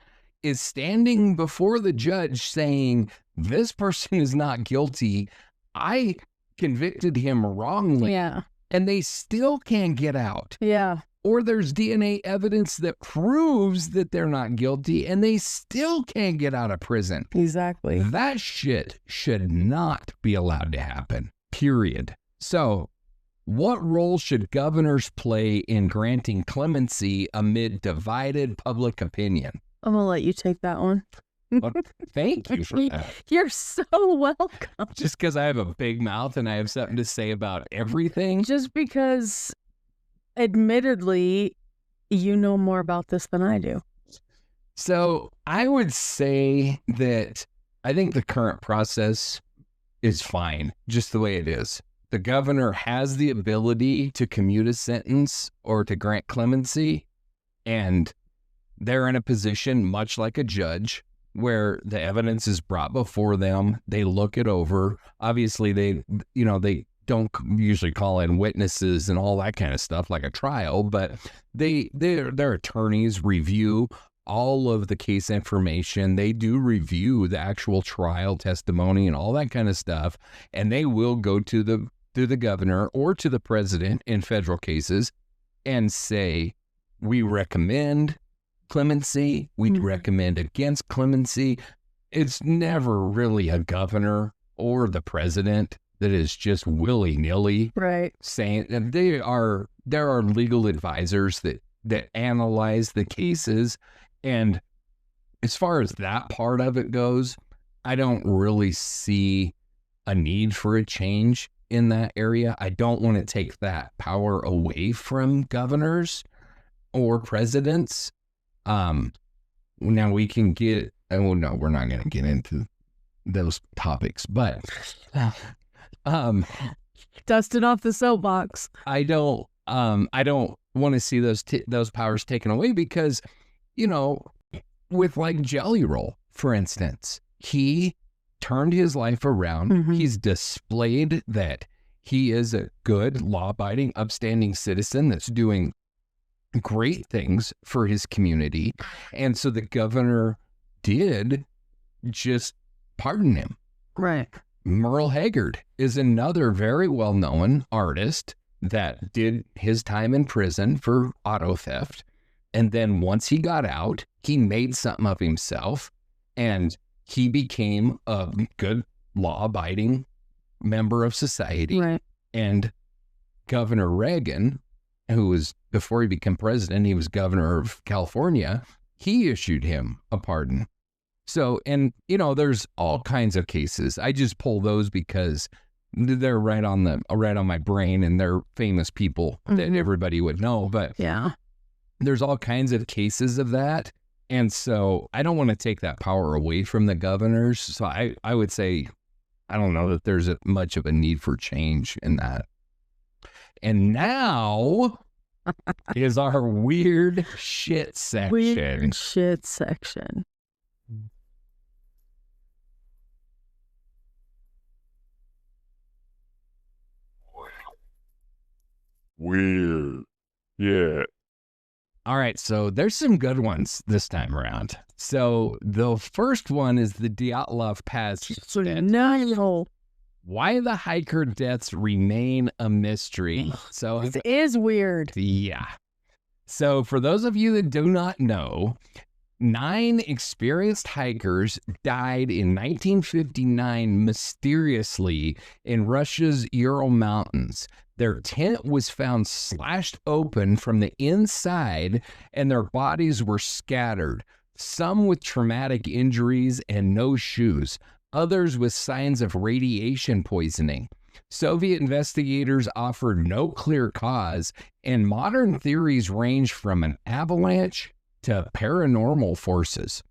is standing before the judge saying, this person is not guilty. I convicted him wrongly. Yeah. And they still can't get out. Yeah. Or there's DNA evidence that proves that they're not guilty and they still can't get out of prison. Exactly. That shit should not be allowed to happen, period. So, what role should governors play in granting clemency amid divided public opinion? I'm going to let you take that one. Well, thank you for that. You're so welcome. Just because I have a big mouth and I have something to say about everything. Just because, admittedly, you know more about this than I do. So I would say that I think the current process is fine, just the way it is. The governor has the ability to commute a sentence or to grant clemency, and they're in a position, much like a judge, where the evidence is brought before them. They look it over. Obviously, they don't usually call in witnesses and all that kind of stuff like a trial, but their attorneys review all of the case information. They do review the actual trial testimony and all that kind of stuff, and they will go to the governor or to the president in federal cases and say, we recommend clemency, we recommend against clemency. It's never really a governor or the president that is just willy-nilly saying, and there are legal advisors that analyze the cases. And as far as that part of it goes, I don't really see a need for a change in that area. I don't want to take that power away from governors or presidents. Now we can get, well, no, we're not going to get into those topics, but dusting off the soapbox. I don't want to see those powers taken away because, you know, with like Jelly Roll, for instance, he turned his life around. Mhm. He's displayed that he is a good, law-abiding, upstanding citizen that's doing great things for his community. And so the governor did just pardon him. Right. Merle Haggard is another very well-known artist that did his time in prison for auto theft. And then once he got out, he made something of himself and he became a good law-abiding member of society. Right. And Governor Reagan, who was, before he became president, he was governor of California, he issued him a pardon. So, and, you know, there's all kinds of cases. I just pull those because they're right on my brain and they're famous people that everybody would know. But yeah, there's all kinds of cases of that. And so I don't want to take that power away from the governors. So I would say, I don't know that there's much of a need for change in that. And now is our weird shit section. Weird shit section. Weird. Yeah. All right, so there's some good ones this time around. So the first one is the Dyatlov Pass incident. No. Why the hiker deaths remain a mystery. So This is weird. yeah. So for those of you that do not know, 9 experienced hikers died in 1959 mysteriously in Russia's Ural Mountains. Their tent was found slashed open from the inside and their bodies were scattered, some with traumatic injuries and no shoes, others with signs of radiation poisoning. Soviet investigators offered no clear cause, and modern theories range from an avalanche to paranormal forces.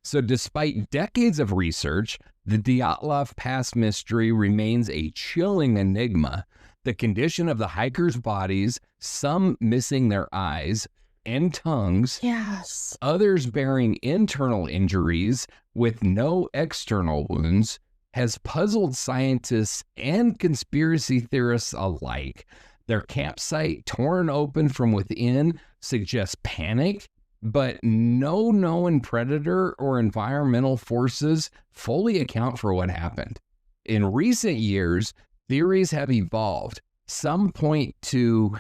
So despite decades of research, the Dyatlov Pass mystery remains a chilling enigma. The condition of the hikers' bodies, some missing their eyes and tongues, Yes. others bearing internal injuries with no external wounds, has puzzled scientists and conspiracy theorists alike. Their campsite torn open from within suggests panic, but no known predator or environmental forces fully account for what happened. In recent years, theories have evolved. Some point to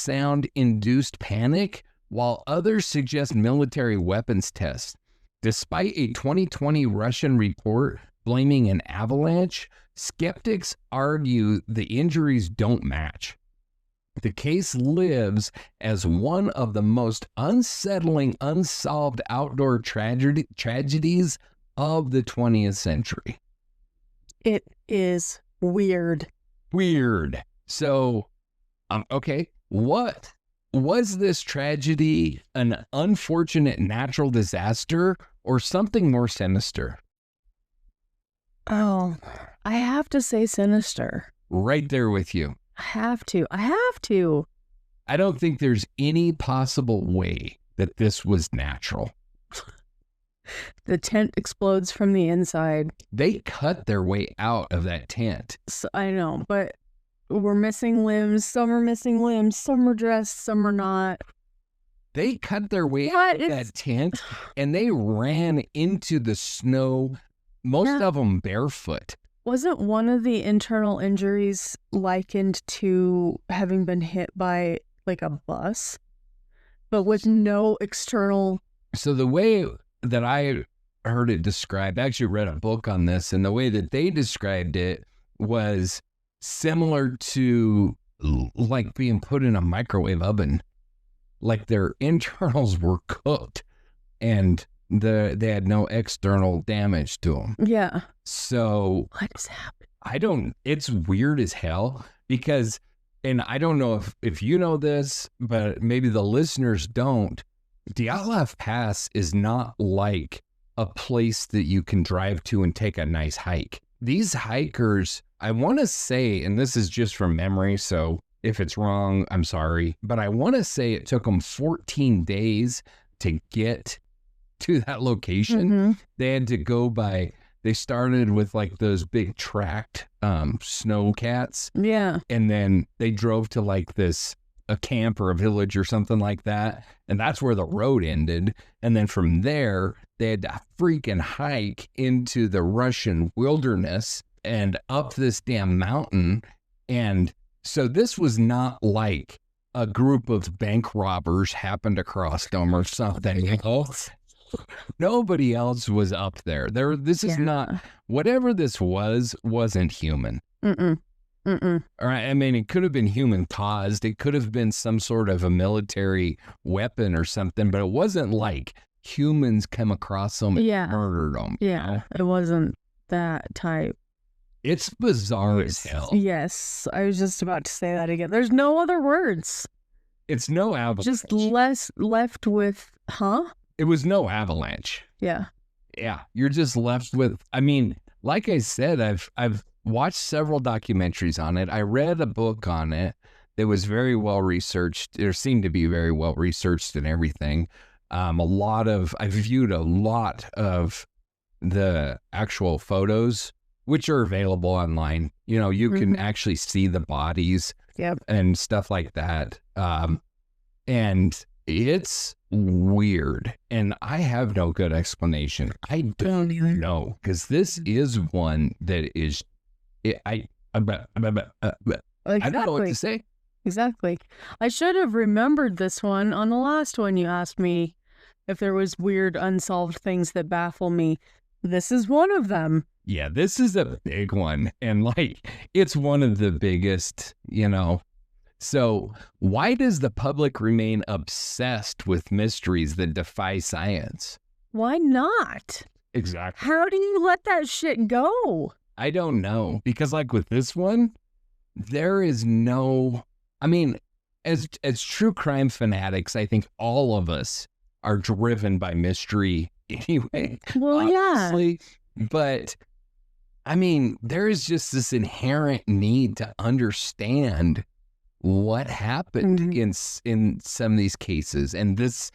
infrasound-induced panic, while others suggest military weapons tests. Despite a 2020 Russian report blaming an avalanche, skeptics argue the injuries don't match. The case lives as one of the most unsettling, unsolved outdoor tragedies of the 20th century. It is weird. Weird. So, okay, what was this tragedy? An unfortunate natural disaster or something more sinister? Oh, I have to say sinister. Right there with you. I have to. I don't think there's any possible way that this was natural. The tent explodes from the inside. They cut their way out of that tent. So, I know, but we're missing limbs. Some are missing limbs. Some are dressed. Some are not. They cut their way What? out of that tent and they ran into the snow, most of them barefoot. Wasn't one of the internal injuries likened to having been hit by like a bus, but with no external? So the way that I heard it described, I actually read a book on this, and the way that they described it was similar to like being put in a microwave oven. Like their internals were cooked and they had no external damage to them. Yeah. So What is happening? It's weird as hell because, and I don't know if you know this, but maybe the listeners don't. Dyatlov Pass is not like a place that you can drive to and take a nice hike. These hikers, I want to say, and this is just from memory, so if it's wrong, I'm sorry, but I want to say it took them 14 days to get to that location. Mm-hmm. They had to go by, they started with like those big tracked snow cats. Yeah. And then they drove to like a camp or a village or something like that. And that's where the road ended. And then from there, they had to freaking hike into the Russian wilderness and up this damn mountain. And so this was not like a group of bank robbers happened across them or something. You know? Nobody else was up there. This is not, whatever this wasn't human. Mm-mm. Mm-mm. All right. I mean, it could have been human caused. It could have been some sort of a military weapon or something, but it wasn't like humans come across them and murdered them. Yeah. You know? It wasn't that type. It's bizarre as hell. Yes. I was just about to say that again. There's no other words. It's no avalanche. Just left with, huh? It was no avalanche. Yeah. Yeah. You're just left with, I mean, like I said, I've watched several documentaries on it. I read a book on it that was very well researched. It seemed to be very well researched and everything. I viewed a lot of the actual photos, which are available online. You know, you can actually see the bodies and stuff like that. And it's weird. And I have no good explanation. I don't even know, because this is one that is, I don't know what to say. Exactly. I should have remembered this one on the last one you asked me if there was weird unsolved things that baffle me. This is one of them. Yeah, this is a big one. And like, it's one of the biggest, you know. So why does the public remain obsessed with mysteries that defy science? Why not? Exactly. How do you let that shit go? I don't know. Because like with this one, there is no, I mean, as true crime fanatics, I think all of us are driven by mystery anyway. Well, obviously. But I mean, there is just this inherent need to understand what happened in some of these cases. And this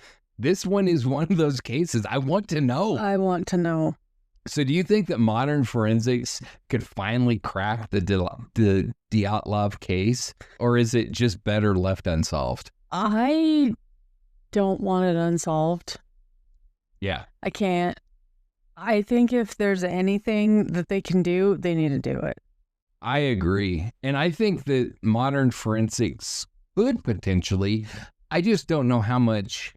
one is one of those cases. I want to know. I want to know. So do you think that modern forensics could finally crack the Dyatlov case, or is it just better left unsolved? I don't want it unsolved. Yeah. I can't. I think if there's anything that they can do, they need to do it. I agree. And I think that modern forensics could potentially, I just don't know how much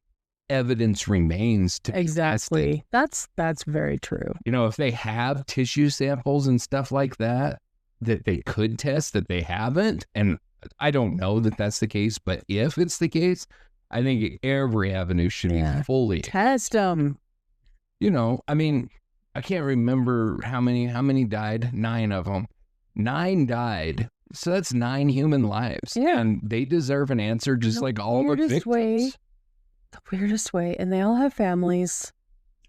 evidence remains to be tested. That's very true. You know, if they have tissue samples and stuff like that they could test that they haven't, and I don't know that that's the case, but if it's the case, I think every avenue should be fully test them. You know, I mean, I can't remember how many died. 9 of them. 9 died. So that's 9 human lives. Yeah. And they deserve an answer just like all the victims. The weirdest way. And they all have families.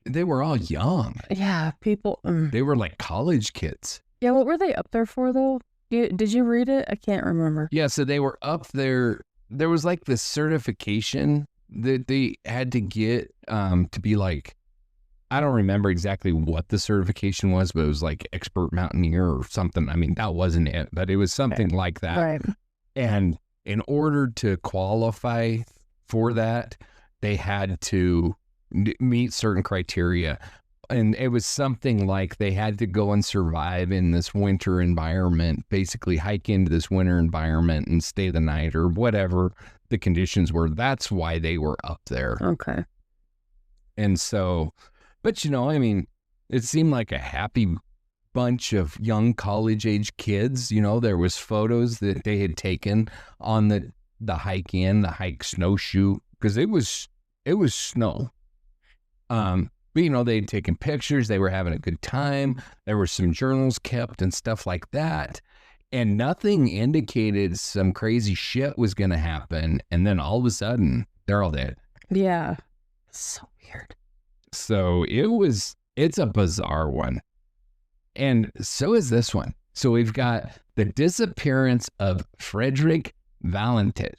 They were all young. Yeah, people. They were like college kids. Yeah, what were they up there for, though? Did you read it? I can't remember. Yeah, so they were up there. There was like this certification that they had to get to be like, I don't remember exactly what the certification was, but it was like expert mountaineer or something. I mean, that wasn't it, but it was something like that. Right. And in order to qualify for that, they had to meet certain criteria. And it was something like they had to go and survive in this winter environment, basically hike into this winter environment and stay the night or whatever the conditions were. That's why they were up there. Okay. And so, but you know, I mean, it seemed like a happy bunch of young college-age kids. You know, there was photos that they had taken on the hike snowshoe, because it was snow. But, you know, they'd taken pictures. They were having a good time. There were some journals kept and stuff like that. And nothing indicated some crazy shit was going to happen. And then all of a sudden, they're all dead. Yeah. So weird. So it's a bizarre one. And so is this one. So we've got the disappearance of Frederick Valentich.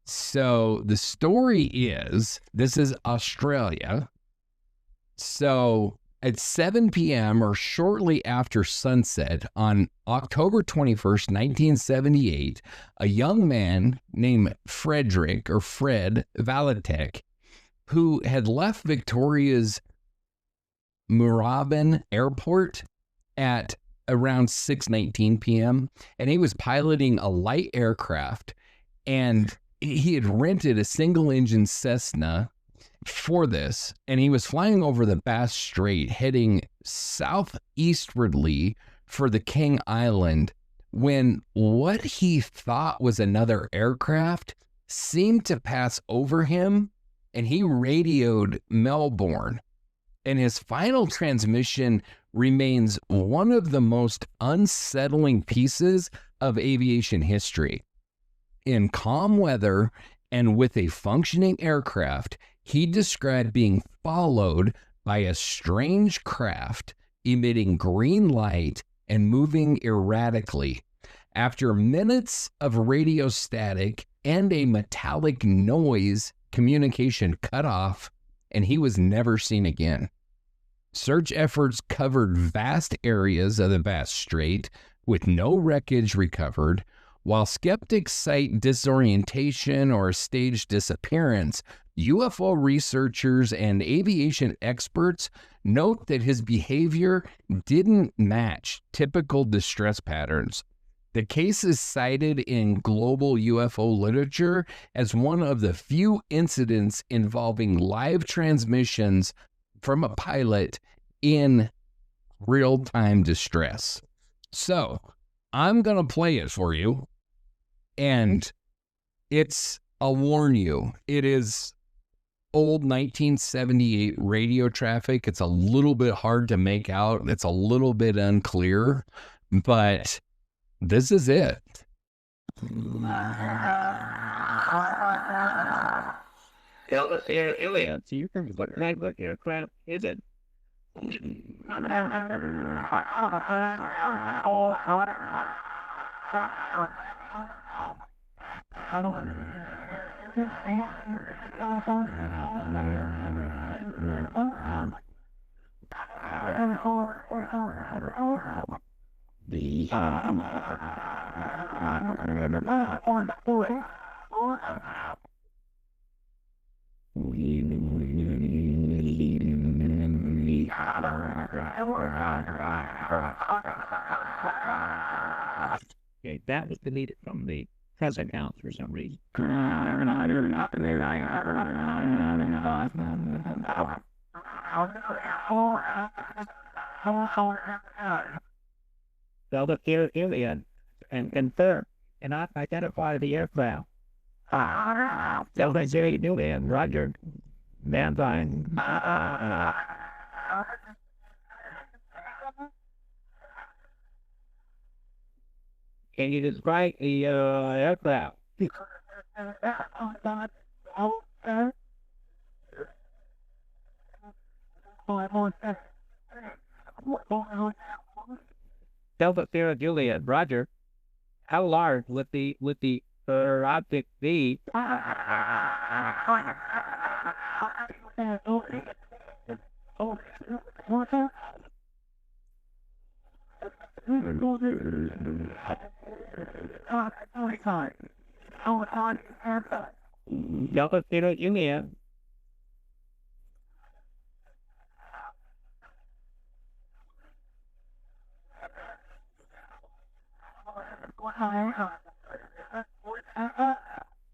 So the story is, this is Australia. So at 7 p.m. or shortly after sunset on October 21st, 1978, a young man named Fred Valentich, who had left Victoria's Moorabbin Airport at around 6:19 p.m. and he was piloting a light aircraft, and he had rented a single-engine Cessna for this, and he was flying over the Bass Strait heading southeastwardly for the King Island when what he thought was another aircraft seemed to pass over him, and he radioed Melbourne. And his final transmission remains one of the most unsettling pieces of aviation history. In calm weather and with a functioning aircraft, he described being followed by a strange craft emitting green light and moving erratically. After minutes of radio static and a metallic noise, communication cut off, and he was never seen again. Search efforts covered vast areas of the Bass Strait with no wreckage recovered. While skeptics cite disorientation or staged disappearance, UFO researchers and aviation experts note that his behavior didn't match typical distress patterns. The case is cited in global UFO literature as one of the few incidents involving live transmissions from a pilot in real-time distress. So, I'm going to play it for you, and I'll warn you, it is old 1978 radio traffic. It's a little bit hard to make out. It's a little bit unclear, but this is it. Aliens, you can look aircraft, is it? Okay, that was deleted from the press account for some reason. Delta alien and confirm and not identify the aircraft. Delta 0 alien, Roger. Mankind. Can you describe the aircraft? Delta Sierra Juliet, Roger. How large would the object be? Delta Sierra Juliet.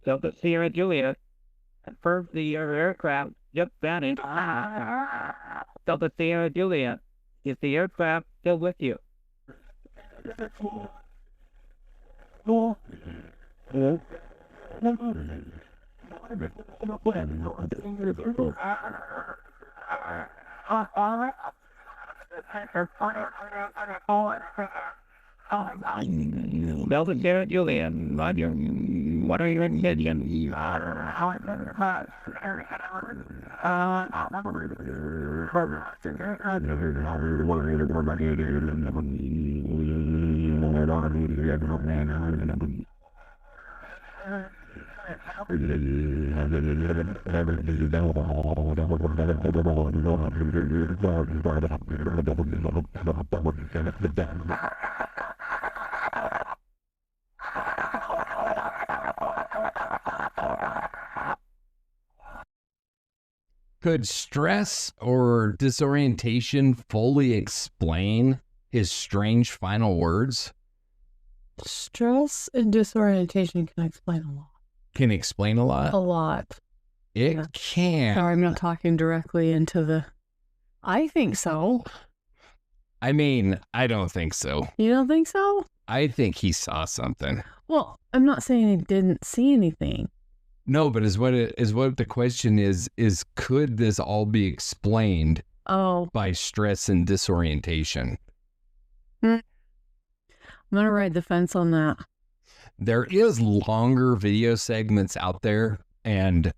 Delta Sierra Juliet. Confirm the aircraft just vanished. Delta Sierra Juliet. Is the aircraft still with you? Delta Sierra Julian, Roger. What are your intentions? Could stress or disorientation fully explain his strange final words? Stress and disorientation can explain a lot. Can explain a lot? A lot. It Yeah. can. Sorry, I'm not talking directly into the... I think so. I mean, I don't think so. You don't think so? I think he saw something. Well, I'm not saying he didn't see anything. No, but what the question is could this all be explained Oh, by stress and disorientation? I'm going to ride the fence on that. There is longer video segments out there, and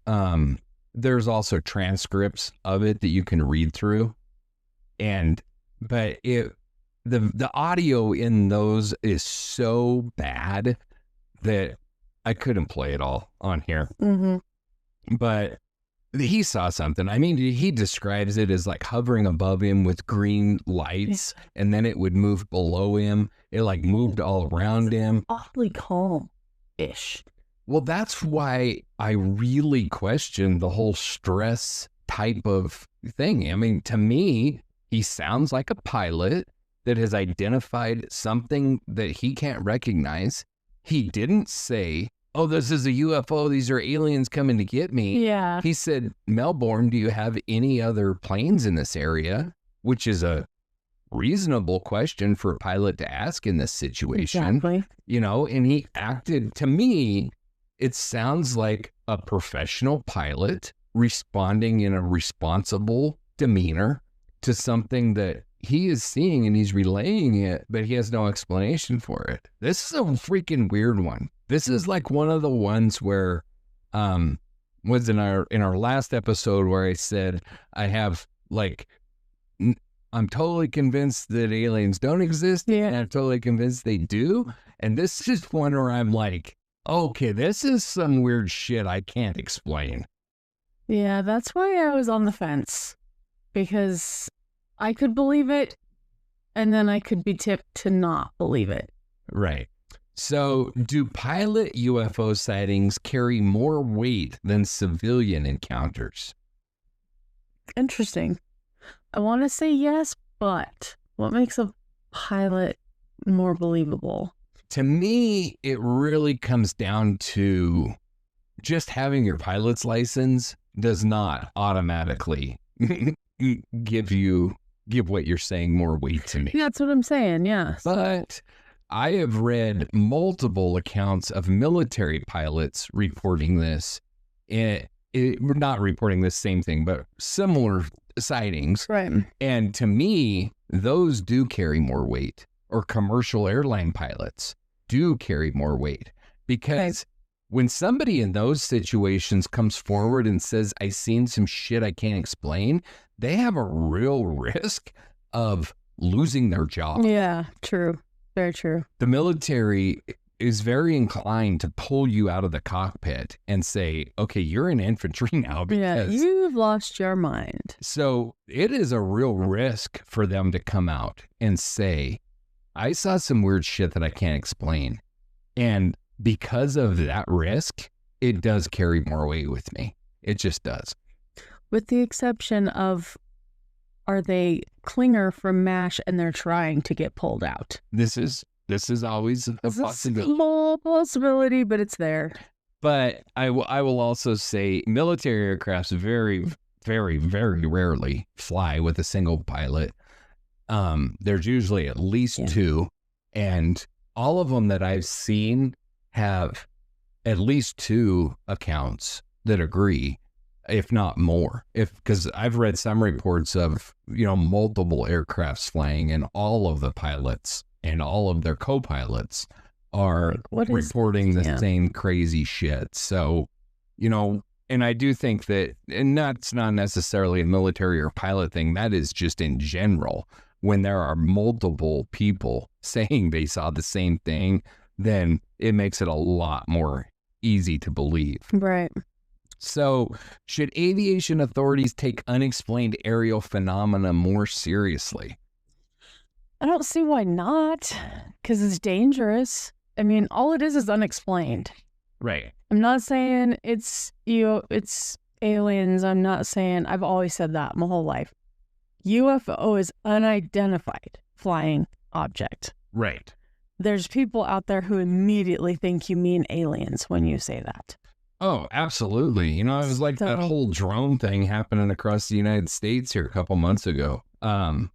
there's also transcripts of it that you can read through. But the audio in those is so bad that I couldn't play it all on here. Mm-hmm. But he saw something. I mean, he describes it as like hovering above him with green lights, and then it would move below him. It like moved all around him. Awfully calm-ish. Well, that's why I really question the whole stress type of thing. I mean, to me, he sounds like a pilot that has identified something that he can't recognize. He didn't say, oh, this is a UFO. These are aliens coming to get me. Yeah. He said, Melbourne, do you have any other planes in this area? Which is a reasonable question for a pilot to ask in this situation. Exactly. You know, and he acted, to me, it sounds like a professional pilot responding in a responsible demeanor to something that he is seeing, and he's relaying it, but he has no explanation for it. This is a freaking weird one. This is like one of the ones where was in our last episode where I said I have like I'm totally convinced that aliens don't exist, and I'm totally convinced they do. And this is one where I'm like, okay, this is some weird shit I can't explain. Yeah, that's why I was on the fence, because I could believe it, and then I could be tipped to not believe it. Right. So, do pilot UFO sightings carry more weight than civilian encounters? Interesting. I want to say yes, but what makes a pilot more believable? To me, it really comes down to just having your pilot's license does not automatically give what you're saying more weight to me. That's what I'm saying, yes. But I have read multiple accounts of military pilots reporting this. Not reporting the same thing, but similar sightings. Right. And to me, those do carry more weight, or commercial airline pilots do carry more weight, because when somebody in those situations comes forward and says, I seen some shit I can't explain, they have a real risk of losing their job. Yeah, true. Very true. The military is very inclined to pull you out of the cockpit and say, okay, you're in infantry now. Because you've lost your mind. So it is a real risk for them to come out and say, I saw some weird shit that I can't explain. And because of that risk, it does carry more weight with me. It just does. With the exception of, are they Klinger from MASH and they're trying to get pulled out? This is always a possibility. A small possibility, but it's there. But I will also say military aircrafts very, very, very rarely fly with a single pilot. There's usually at least two, and all of them that I've seen have at least two accounts that agree, if not more. Because I've read some reports of, multiple aircrafts flying, and all of the pilots and all of their co-pilots are reporting the same crazy shit. So, and I do think that, and that's not necessarily a military or pilot thing, that is just in general, when there are multiple people saying they saw the same thing, then it makes it a lot more easy to believe. Right. So, should aviation authorities take unexplained aerial phenomena more seriously? I don't see why not, because it's dangerous. I mean, all it is unexplained. Right. I'm not saying it's aliens. I'm not saying, I've always said that my whole life. UFO is unidentified flying object. Right. There's people out there who immediately think you mean aliens when you say that. Oh, absolutely. It was like that whole drone thing happening across the United States here a couple months ago. And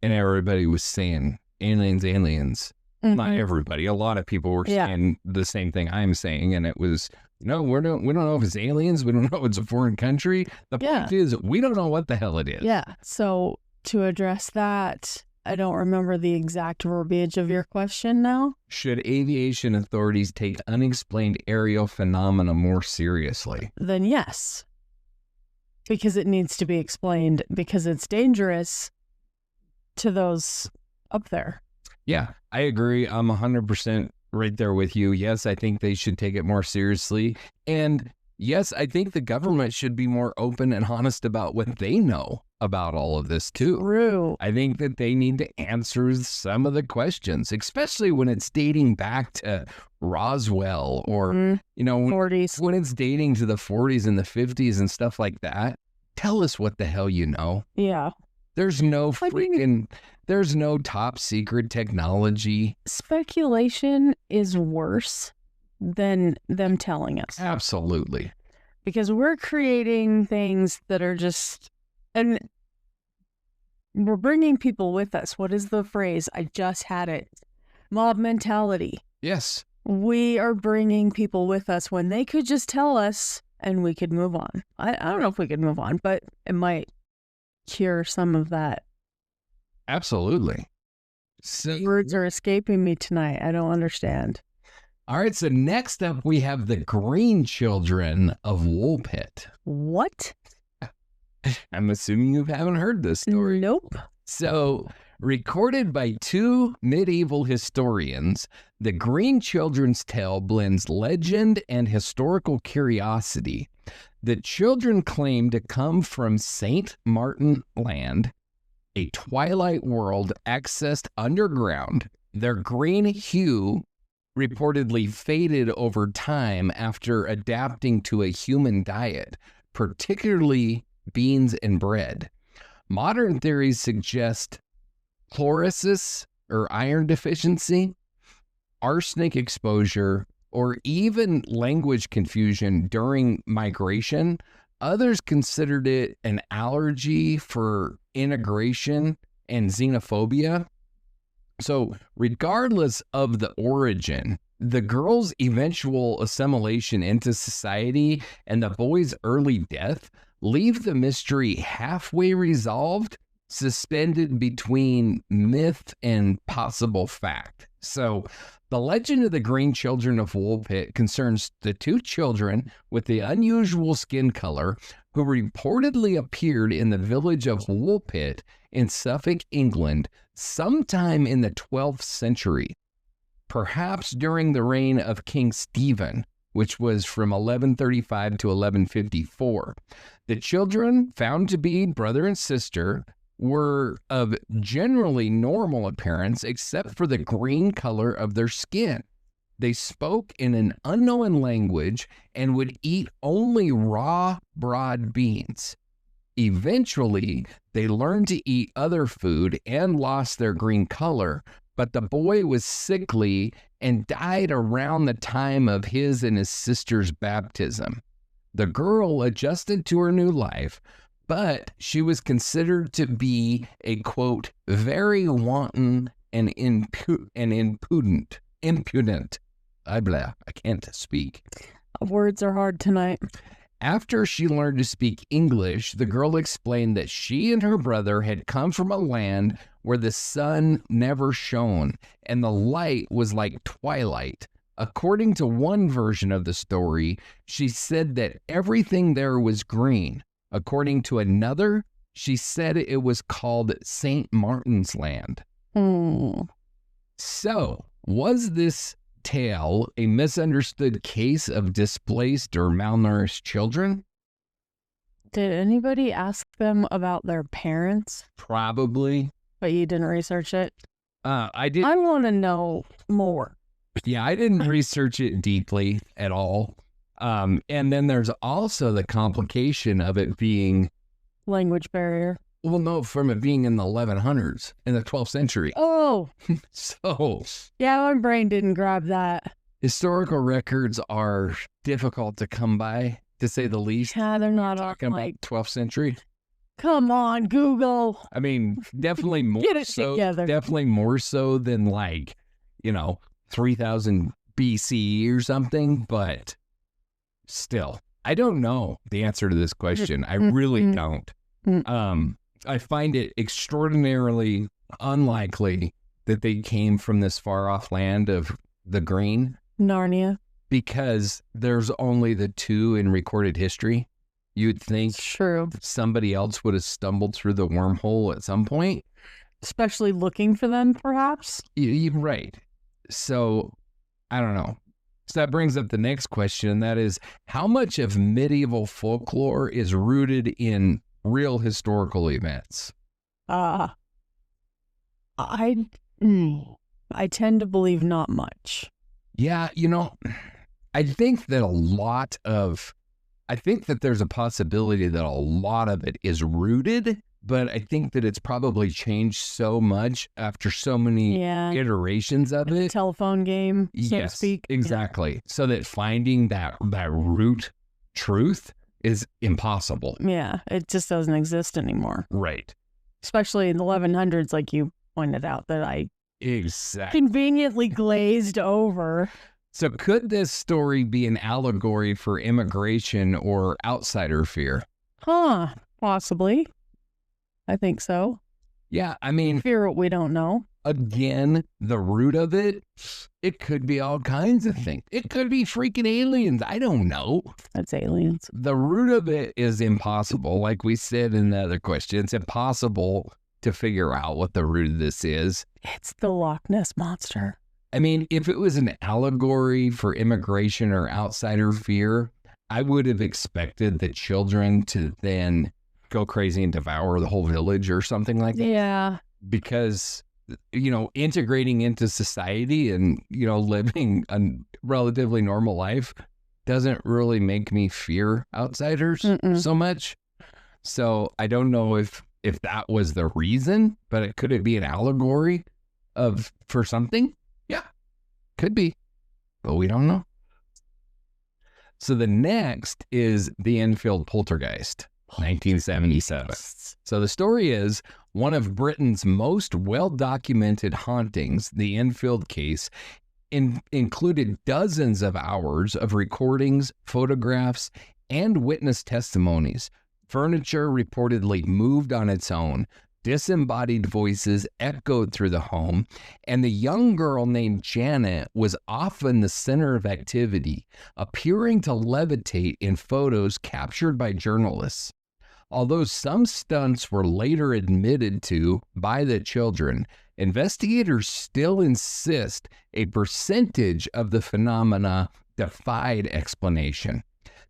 everybody was saying aliens. Mm-hmm. Not everybody. A lot of people were saying the same thing I'm saying. And it was, we don't know if it's aliens. We don't know if it's a foreign country. The point is, we don't know what the hell it is. Yeah. So to address that, I don't remember the exact verbiage of your question now. Should aviation authorities take unexplained aerial phenomena more seriously? Then yes. Because it needs to be explained, because it's dangerous to those up there. Yeah, I agree. I'm 100% right there with you. Yes, I think they should take it more seriously. And yes, I think the government should be more open and honest about what they know about all of this too. True. I think that they need to answer some of the questions, especially when it's dating back to Roswell or, 40s. When it's dating to the 40s and the 50s and stuff like that. Tell us what the hell you know. Yeah. There's no there's no top secret technology. Speculation is worse than them telling us. Absolutely. Because we're creating things that are just, and we're bringing people with us. What is the phrase? I just had it. Mob mentality. Yes. We are bringing people with us when they could just tell us and we could move on. I don't know if we could move on, but it might cure some of that. Absolutely. So, words are escaping me tonight. I don't understand. All right, so next up we have the Green Children of Woolpit. What? I'm assuming you haven't heard this story. Nope. So, recorded by two medieval historians, the Green Children's tale blends legend and historical curiosity. The children claim to come from St. Martin Land, a twilight world accessed underground. Their green hue reportedly faded over time after adapting to a human diet, particularly beans and bread. Modern theories suggest chlorosis or iron deficiency, arsenic exposure, or even language confusion during migration. Others considered it an allergy for integration and xenophobia. So regardless of the origin, the girls' eventual assimilation into society and the boys' early death leave the mystery halfway resolved, suspended between myth and possible fact. So the legend of the Green Children of Woolpit concerns the two children with the unusual skin color who reportedly appeared in the village of Woolpit in Suffolk, England, sometime in the 12th century, perhaps during the reign of King Stephen, which was from 1135 to 1154. The children, found to be brother and sister, were of generally normal appearance except for the green color of their skin. They spoke in an unknown language and would eat only raw broad beans. Eventually, they learned to eat other food and lost their green color, but the boy was sickly and died around the time of his and his sister's baptism. The girl adjusted to her new life, but she was considered to be a, quote, very wanton and impudent. I can't speak. Words are hard tonight. After she learned to speak English, the girl explained that she and her brother had come from a land where the sun never shone and the light was like twilight. According to one version of the story, she said that everything there was green. According to another, she said it was called St. Martin's Land. So, was this tale a misunderstood case of displaced or malnourished children? Did anybody ask them about their parents? Probably. But you didn't research it? I did. I want to know more. Yeah, I didn't research it deeply at all. And then there's also the complication of it being... Language barrier. Well, no, from it being in the 1100s, in the 12th century. Oh. So... Yeah, my brain didn't grab that. Historical records are difficult to come by, to say the least. Yeah, they're not Talking like... about 12th century. Come on, Google. I mean, definitely more Get it so. together. Definitely more so than 3000 BCE or something. But still, I don't know the answer to this question. I really don't. I find it extraordinarily unlikely that they came from this far off land of the green. Narnia. Because there's only the two in recorded history. You'd think True. somebody else would have stumbled through the wormhole at some point. Especially looking for them, perhaps? You're right. So, I don't know. So that brings up the next question, and that is, how much of medieval folklore is rooted in real historical events? I tend to believe not much. Yeah, I think that there's a possibility that a lot of it is rooted, but I think that it's probably changed so much after so many iterations of it. Telephone game, so to speak. Exactly. So that finding that root truth is impossible. Yeah, it just doesn't exist anymore. Right. Especially in the 1100s, like you pointed out, that I conveniently glazed over. So could this story be an allegory for immigration or outsider fear? Possibly. I think so. Yeah, I mean... Fear what we don't know. Again, the root of it could be all kinds of things. It could be freaking aliens. I don't know. That's aliens. The root of it is impossible. Like we said in the other question, it's impossible to figure out what the root of this is. It's the Loch Ness Monster. I mean, if it was an allegory for immigration or outsider fear, I would have expected the children to then go crazy and devour the whole village or something like that. Yeah. Because, integrating into society and, living a relatively normal life doesn't really make me fear outsiders so much. So I don't know if that was the reason, but could it be an allegory for something? Yeah, could be, but we don't know. So the next is the Enfield Poltergeist, 1977. So the story is one of Britain's most well-documented hauntings. The Enfield case included dozens of hours of recordings, photographs, and witness testimonies. Furniture reportedly moved on its own. Disembodied voices echoed through the home, and the young girl named Janet was often the center of activity, appearing to levitate in photos captured by journalists. Although some stunts were later admitted to by the children, investigators still insist a percentage of the phenomena defied explanation.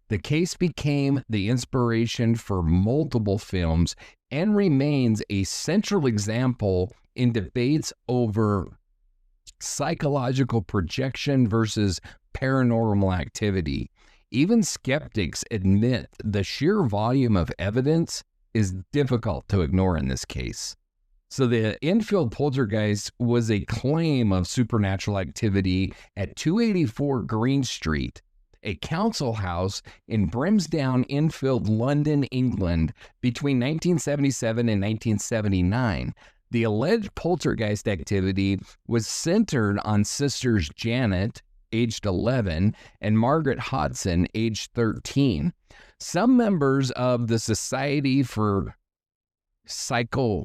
The case became the inspiration for multiple films and remains a central example in debates over psychological projection versus paranormal activity. Even skeptics admit the sheer volume of evidence is difficult to ignore in this case. So the Enfield Poltergeist was a claim of supernatural activity at 284 Green Street, a council house in Brimsdown, Enfield, London, England, between 1977 and 1979. The alleged poltergeist activity was centered on sisters Janet, aged 11, and Margaret Hodson, aged 13. Some members of the Society for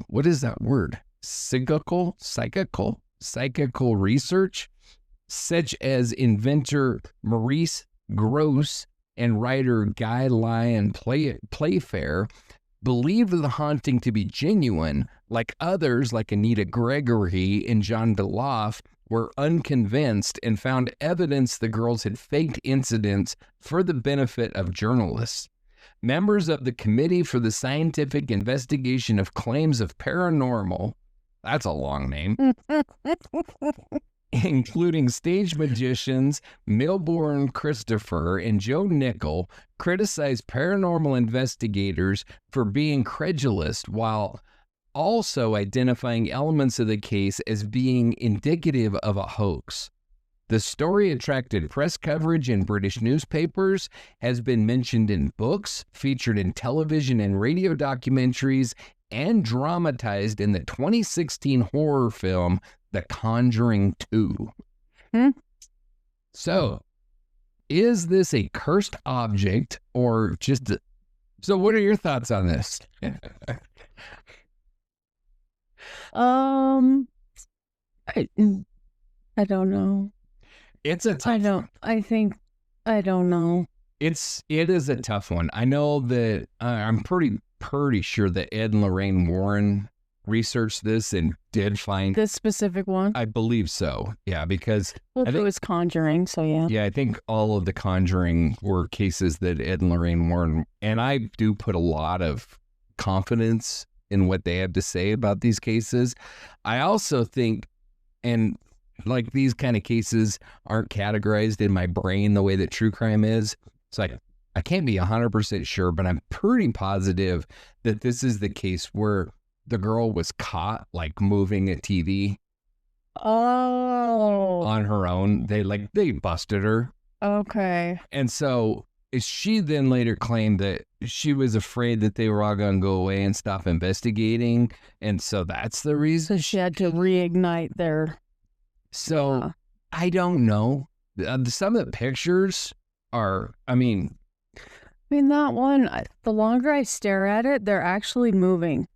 what is that word? Psychical research, such as inventor Maurice Grosse and writer Guy Lyon Playfair, believed the haunting to be genuine, like others like Anita Gregory and John DeLoff were unconvinced and found evidence the girls had faked incidents for the benefit of journalists. Members of the Committee for the Scientific Investigation of Claims of Paranormal, that's a long name, including stage magicians Milbourne Christopher and Joe Nickel, criticized paranormal investigators for being credulous while also identifying elements of the case as being indicative of a hoax. The story attracted press coverage in British newspapers, has been mentioned in books, featured in television and radio documentaries, and dramatized in the 2016 horror film The Conjuring 2. So, is this a cursed object or just so what are your thoughts on this? I don't know. It's a tough one. I don't know. It is a tough one. I know that I'm pretty sure that Ed and Lorraine Warren researched this and did find this specific one. I believe so. Yeah, because Well, it was Conjuring, so yeah. Yeah, I think all of the Conjuring were cases that Ed and Lorraine Warren, and I do put a lot of confidence in what they have to say about these cases. I also think, and like these kind of cases aren't categorized in my brain the way that true crime is. So I can't be 100% sure, but I'm pretty positive that this is the case where the girl was caught like moving a TV on her own. They busted her. Okay. And so she then later claimed that she was afraid that they were all going to go away and stop investigating. And so that's the reason. So she had to reignite their... So I don't know. Some of the pictures are, I mean, that one, the longer I stare at it, they're actually moving.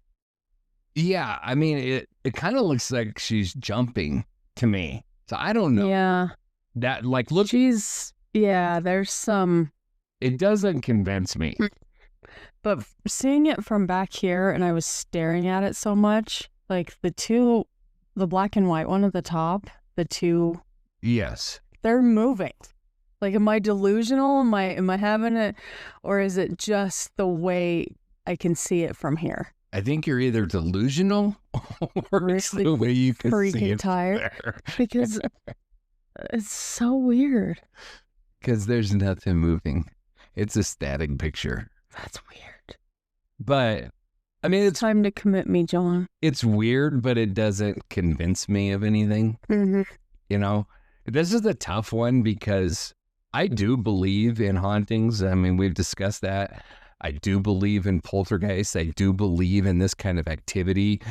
Yeah, I mean, it kind of looks like she's jumping to me. So I don't know. Yeah. That, like, look. There's some. It doesn't convince me. But seeing it from back here, and I was staring at it so much, like the black and white one at the top, the two. Yes. They're moving. Like, am I delusional? Am I having it? Or is it just the way I can see it from here? I think you're either delusional or it's the way you can see it tired there. Because it's so weird. Because there's nothing moving. It's a static picture. That's weird. But, I mean, it's time to commit me, John. It's weird, but it doesn't convince me of anything. Mm-hmm. You know, this is a tough one because I do believe in hauntings. I mean, we've discussed that. I do believe in poltergeists. I do believe in this kind of activity,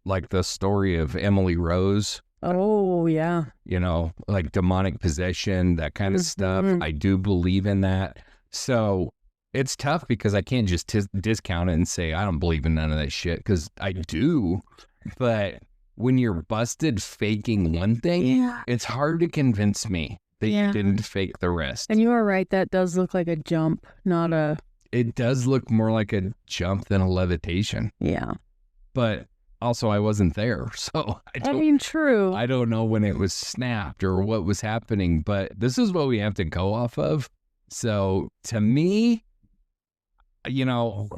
like the story of Emily Rose. Oh, yeah. You know, like demonic possession, that kind of stuff. I do believe in that. So it's tough because I can't just discount it and say I don't believe in none of that shit, because I do. But when you're busted faking one thing, it's hard to convince me that you didn't fake the rest. And you are right. That does look like a jump, not a... It does look more like a jump than a levitation. Yeah. But also I wasn't there. So true. I don't know when it was snapped or what was happening, but this is what we have to go off of. So to me, you know,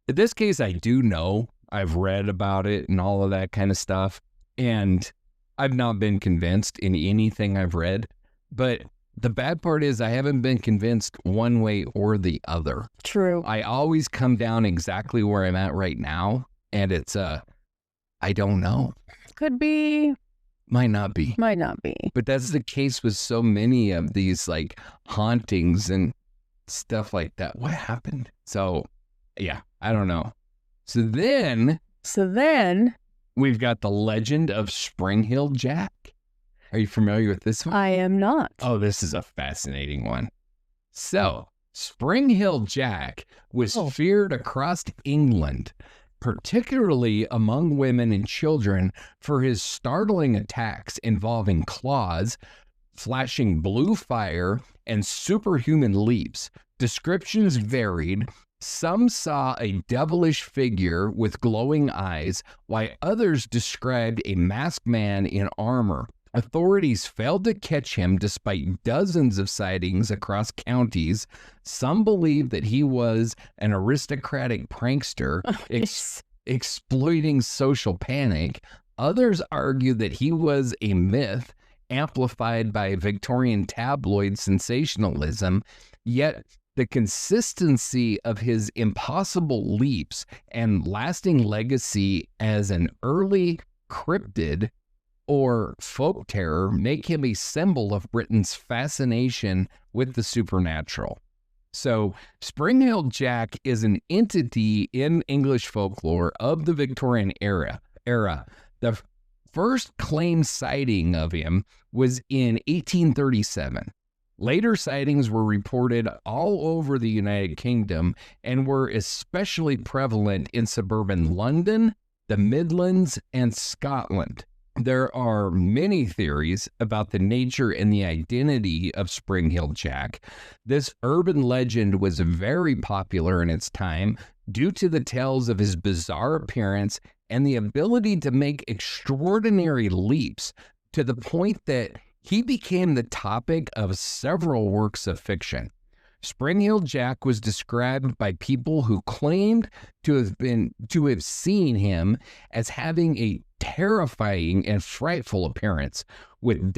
in this case, I do know. I've read about it and all of that kind of stuff. And I've not been convinced in anything I've read. But the bad part is I haven't been convinced one way or the other. True. I always come down exactly where I'm at right now. And it's, I don't know. Could be. Might not be. Might not be. But that's the case with so many of these like hauntings and stuff like that. What happened? So, yeah, I don't know. So then we've got the legend of Spring Hill Jack. Are you familiar with this one? I am not. Oh, this is a fascinating one. So, Spring Hill Jack was Oh. feared across England, particularly among women and children, for his startling attacks involving claws, flashing blue fire, and superhuman leaps. Descriptions varied. Some saw a devilish figure with glowing eyes, while others described a masked man in armor. Authorities failed to catch him despite dozens of sightings across counties. Some believe that he was an aristocratic prankster exploiting social panic. Others argue that he was a myth amplified by Victorian tabloid sensationalism, yet the consistency of his impossible leaps and lasting legacy as an early cryptid or folk terror make him a symbol of Britain's fascination with the supernatural. So, Spring Hill Jack is an entity in English folklore of the Victorian era. The first claimed sighting of him was in 1837. Later sightings were reported all over the United Kingdom and were especially prevalent in suburban London, the Midlands, and Scotland. There are many theories about the nature and the identity of Spring Hill Jack. This urban legend was very popular in its time due to the tales of his bizarre appearance and the ability to make extraordinary leaps to the point that he became the topic of several works of fiction. Spring Hill Jack was described by people who claimed to have seen him as having a terrifying and frightful appearance with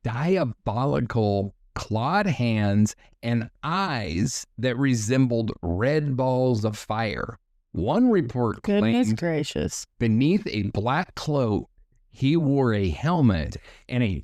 diabolical clawed hands and eyes that resembled red balls of fire. One report Goodness claimed gracious. beneath a black cloak, he wore a helmet and a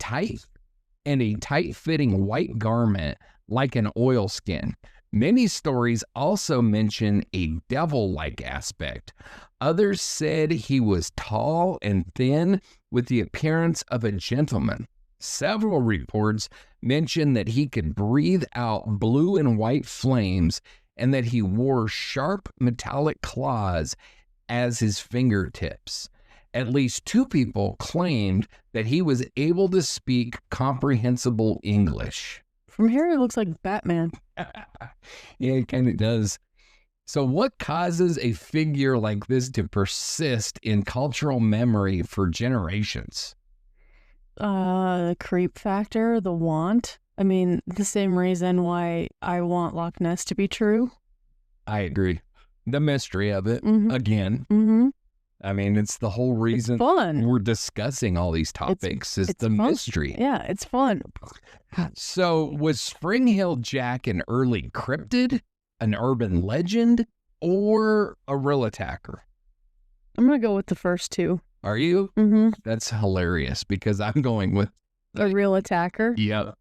tight-fitting white garment like an oilskin. Many stories also mention a devil-like aspect. Others said he was tall and thin with the appearance of a gentleman. Several reports mention that he could breathe out blue and white flames and that he wore sharp metallic claws as his fingertips. At least 2 people claimed that he was able to speak comprehensible English. From here, it looks like Batman. Yeah, it kind of does. So what causes a figure like this to persist in cultural memory for generations? The creep factor, the want. I mean, the same reason why I want Loch Ness to be true. I agree. The mystery of it, Mhm. again. Mm-hmm. I mean, it's the whole reason Fun. we're discussing all these topics is it's the fun. mystery. Yeah, it's fun. So was Spring Hill Jack an early cryptid, an urban legend, or a real attacker? I'm gonna go with the first 2. Are you? Mm-hmm. That's hilarious because I'm going with A real attacker. Yep.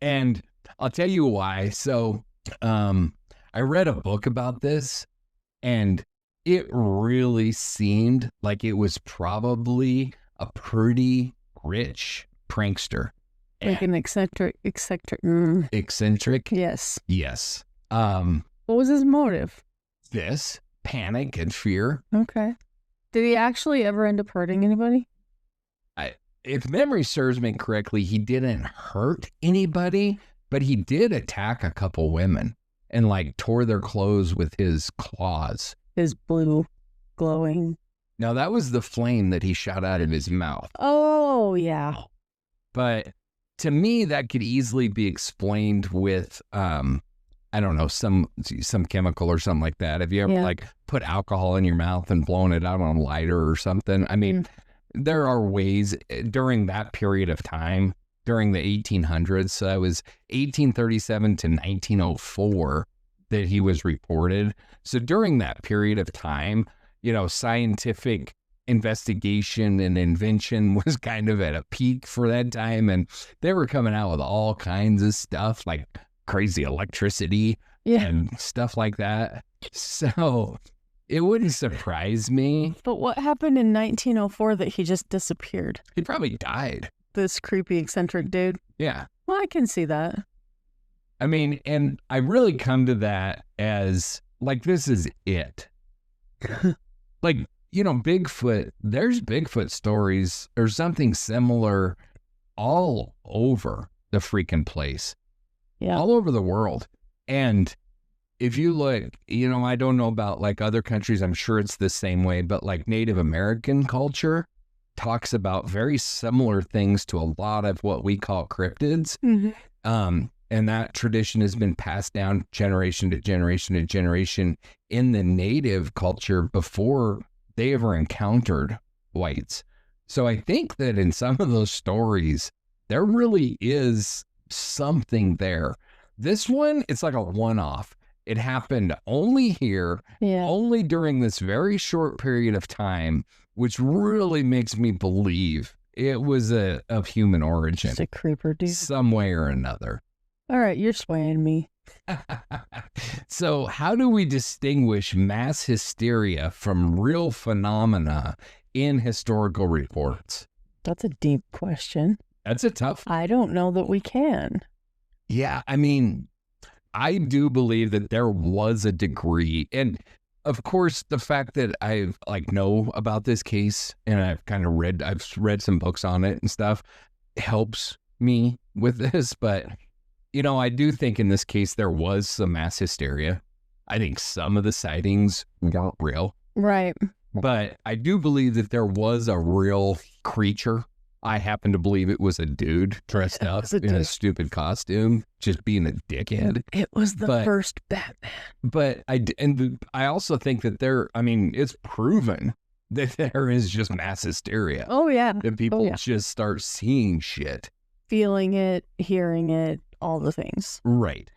And I'll tell you why. So I read a book about this and it really seemed like it was probably a pretty rich prankster. Like an eccentric. Eccentric? Yes. Yes. What was his motive? This panic and fear. Okay. Did he actually ever end up hurting anybody? If memory serves me correctly, he didn't hurt anybody, but he did attack a couple women and like tore their clothes with his claws. His blue glowing. Now that was the flame that he shot out of his mouth. Oh, yeah. But to me, that could easily be explained with, I don't know, some chemical or something like that. Have you ever like put alcohol in your mouth and blown it out on a lighter or something? I mean, there are ways during that period of time, during the 1800s. So that was 1837 to 1904 that he was reported. So during that period of time, you know, scientific investigation and invention was kind of at a peak for that time. And they were coming out with all kinds of stuff like crazy electricity and stuff like that. So it wouldn't surprise me. But what happened in 1904 that he just disappeared? He probably died. This creepy eccentric dude. Yeah. Well, I can see that. I mean, and I really come to that as like, this is it. Like, you know, Bigfoot, there's Bigfoot stories or something similar all over the freaking place, all over the world. And if you look, you know, I don't know about like other countries, I'm sure it's the same way, but like Native American culture talks about very similar things to a lot of what we call cryptids. And that tradition has been passed down generation to generation to generation in the native culture before they ever encountered whites. So I think that in some of those stories, there really is something there. This one, it's like a one-off. It happened only here, only during this very short period of time, which really makes me believe it was of human origin. Just a creeper, dude. Some way or another. All right, you're swaying me. So how do we distinguish mass hysteria from real phenomena in historical reports? That's a deep question. That's a tough one. I don't know that we can. Yeah, I mean, I do believe that there was a degree, and of course, the fact that I like know about this case and I've read some books on it and stuff helps me with this. But, you know, I do think in this case, there was some mass hysteria. I think some of the sightings weren't real. Right. But I do believe that there was a real creature. I happen to believe it was a dude dressed up in a stupid costume, just being a dickhead. It was the first Batman. But I also think that it's proven that there is just mass hysteria. Oh, yeah. That people just start seeing shit. Feeling it, hearing it, all the things. Right.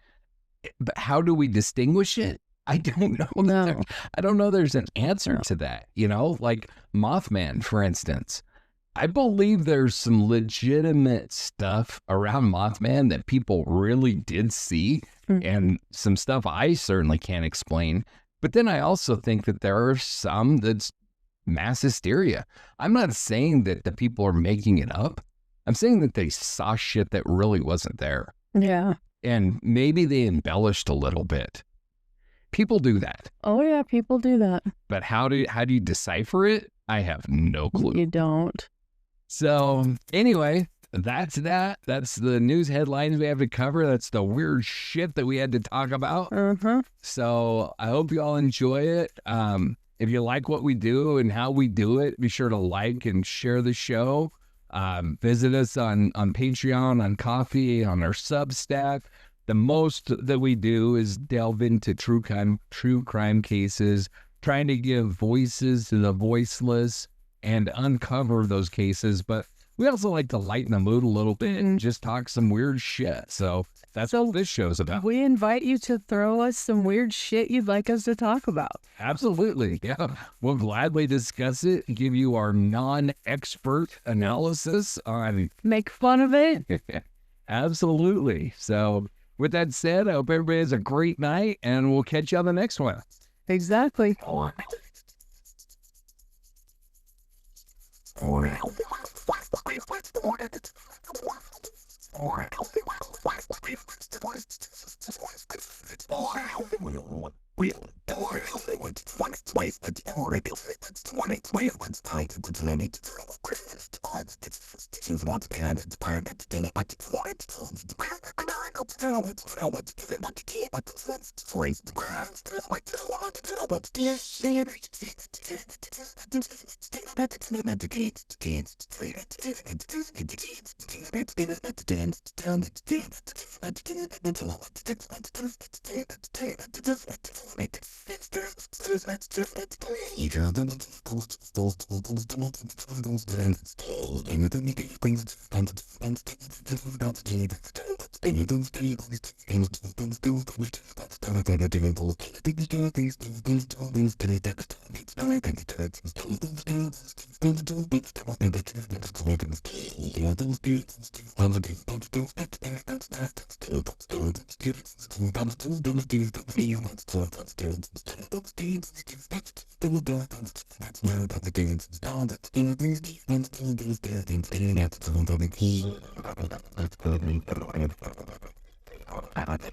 But how do we distinguish it? I don't know. No. I don't know there's an answer to that. You know, like Mothman, for instance. I believe there's some legitimate stuff around Mothman that people really did see, and some stuff I certainly can't explain. But then I also think that there are some that's mass hysteria. I'm not saying that the people are making it up. I'm saying that they saw shit that really wasn't there. Yeah. And maybe they embellished a little bit. People do that. Oh, yeah, people do that. But how do you decipher it? I have no clue. You don't. So anyway, that's that. That's the news headlines we have to cover. That's the weird shit that we had to talk about. So I hope you all enjoy it. If you like what we do and how we do it, be sure to like and share the show. Visit us on Patreon, on Coffee, on our Substack. The most that we do is delve into true crime cases, trying to give voices to the voiceless and uncover those cases. But we also like to lighten the mood a little bit and just talk some weird shit. So that's what this show's about. We invite you to throw us some weird shit you'd like us to talk about. Absolutely. Yeah. We'll gladly discuss it and give you our non-expert analysis on... Make fun of it. Absolutely. So with that said, I hope everybody has a great night, and we'll catch you on the next one. Exactly. pilot.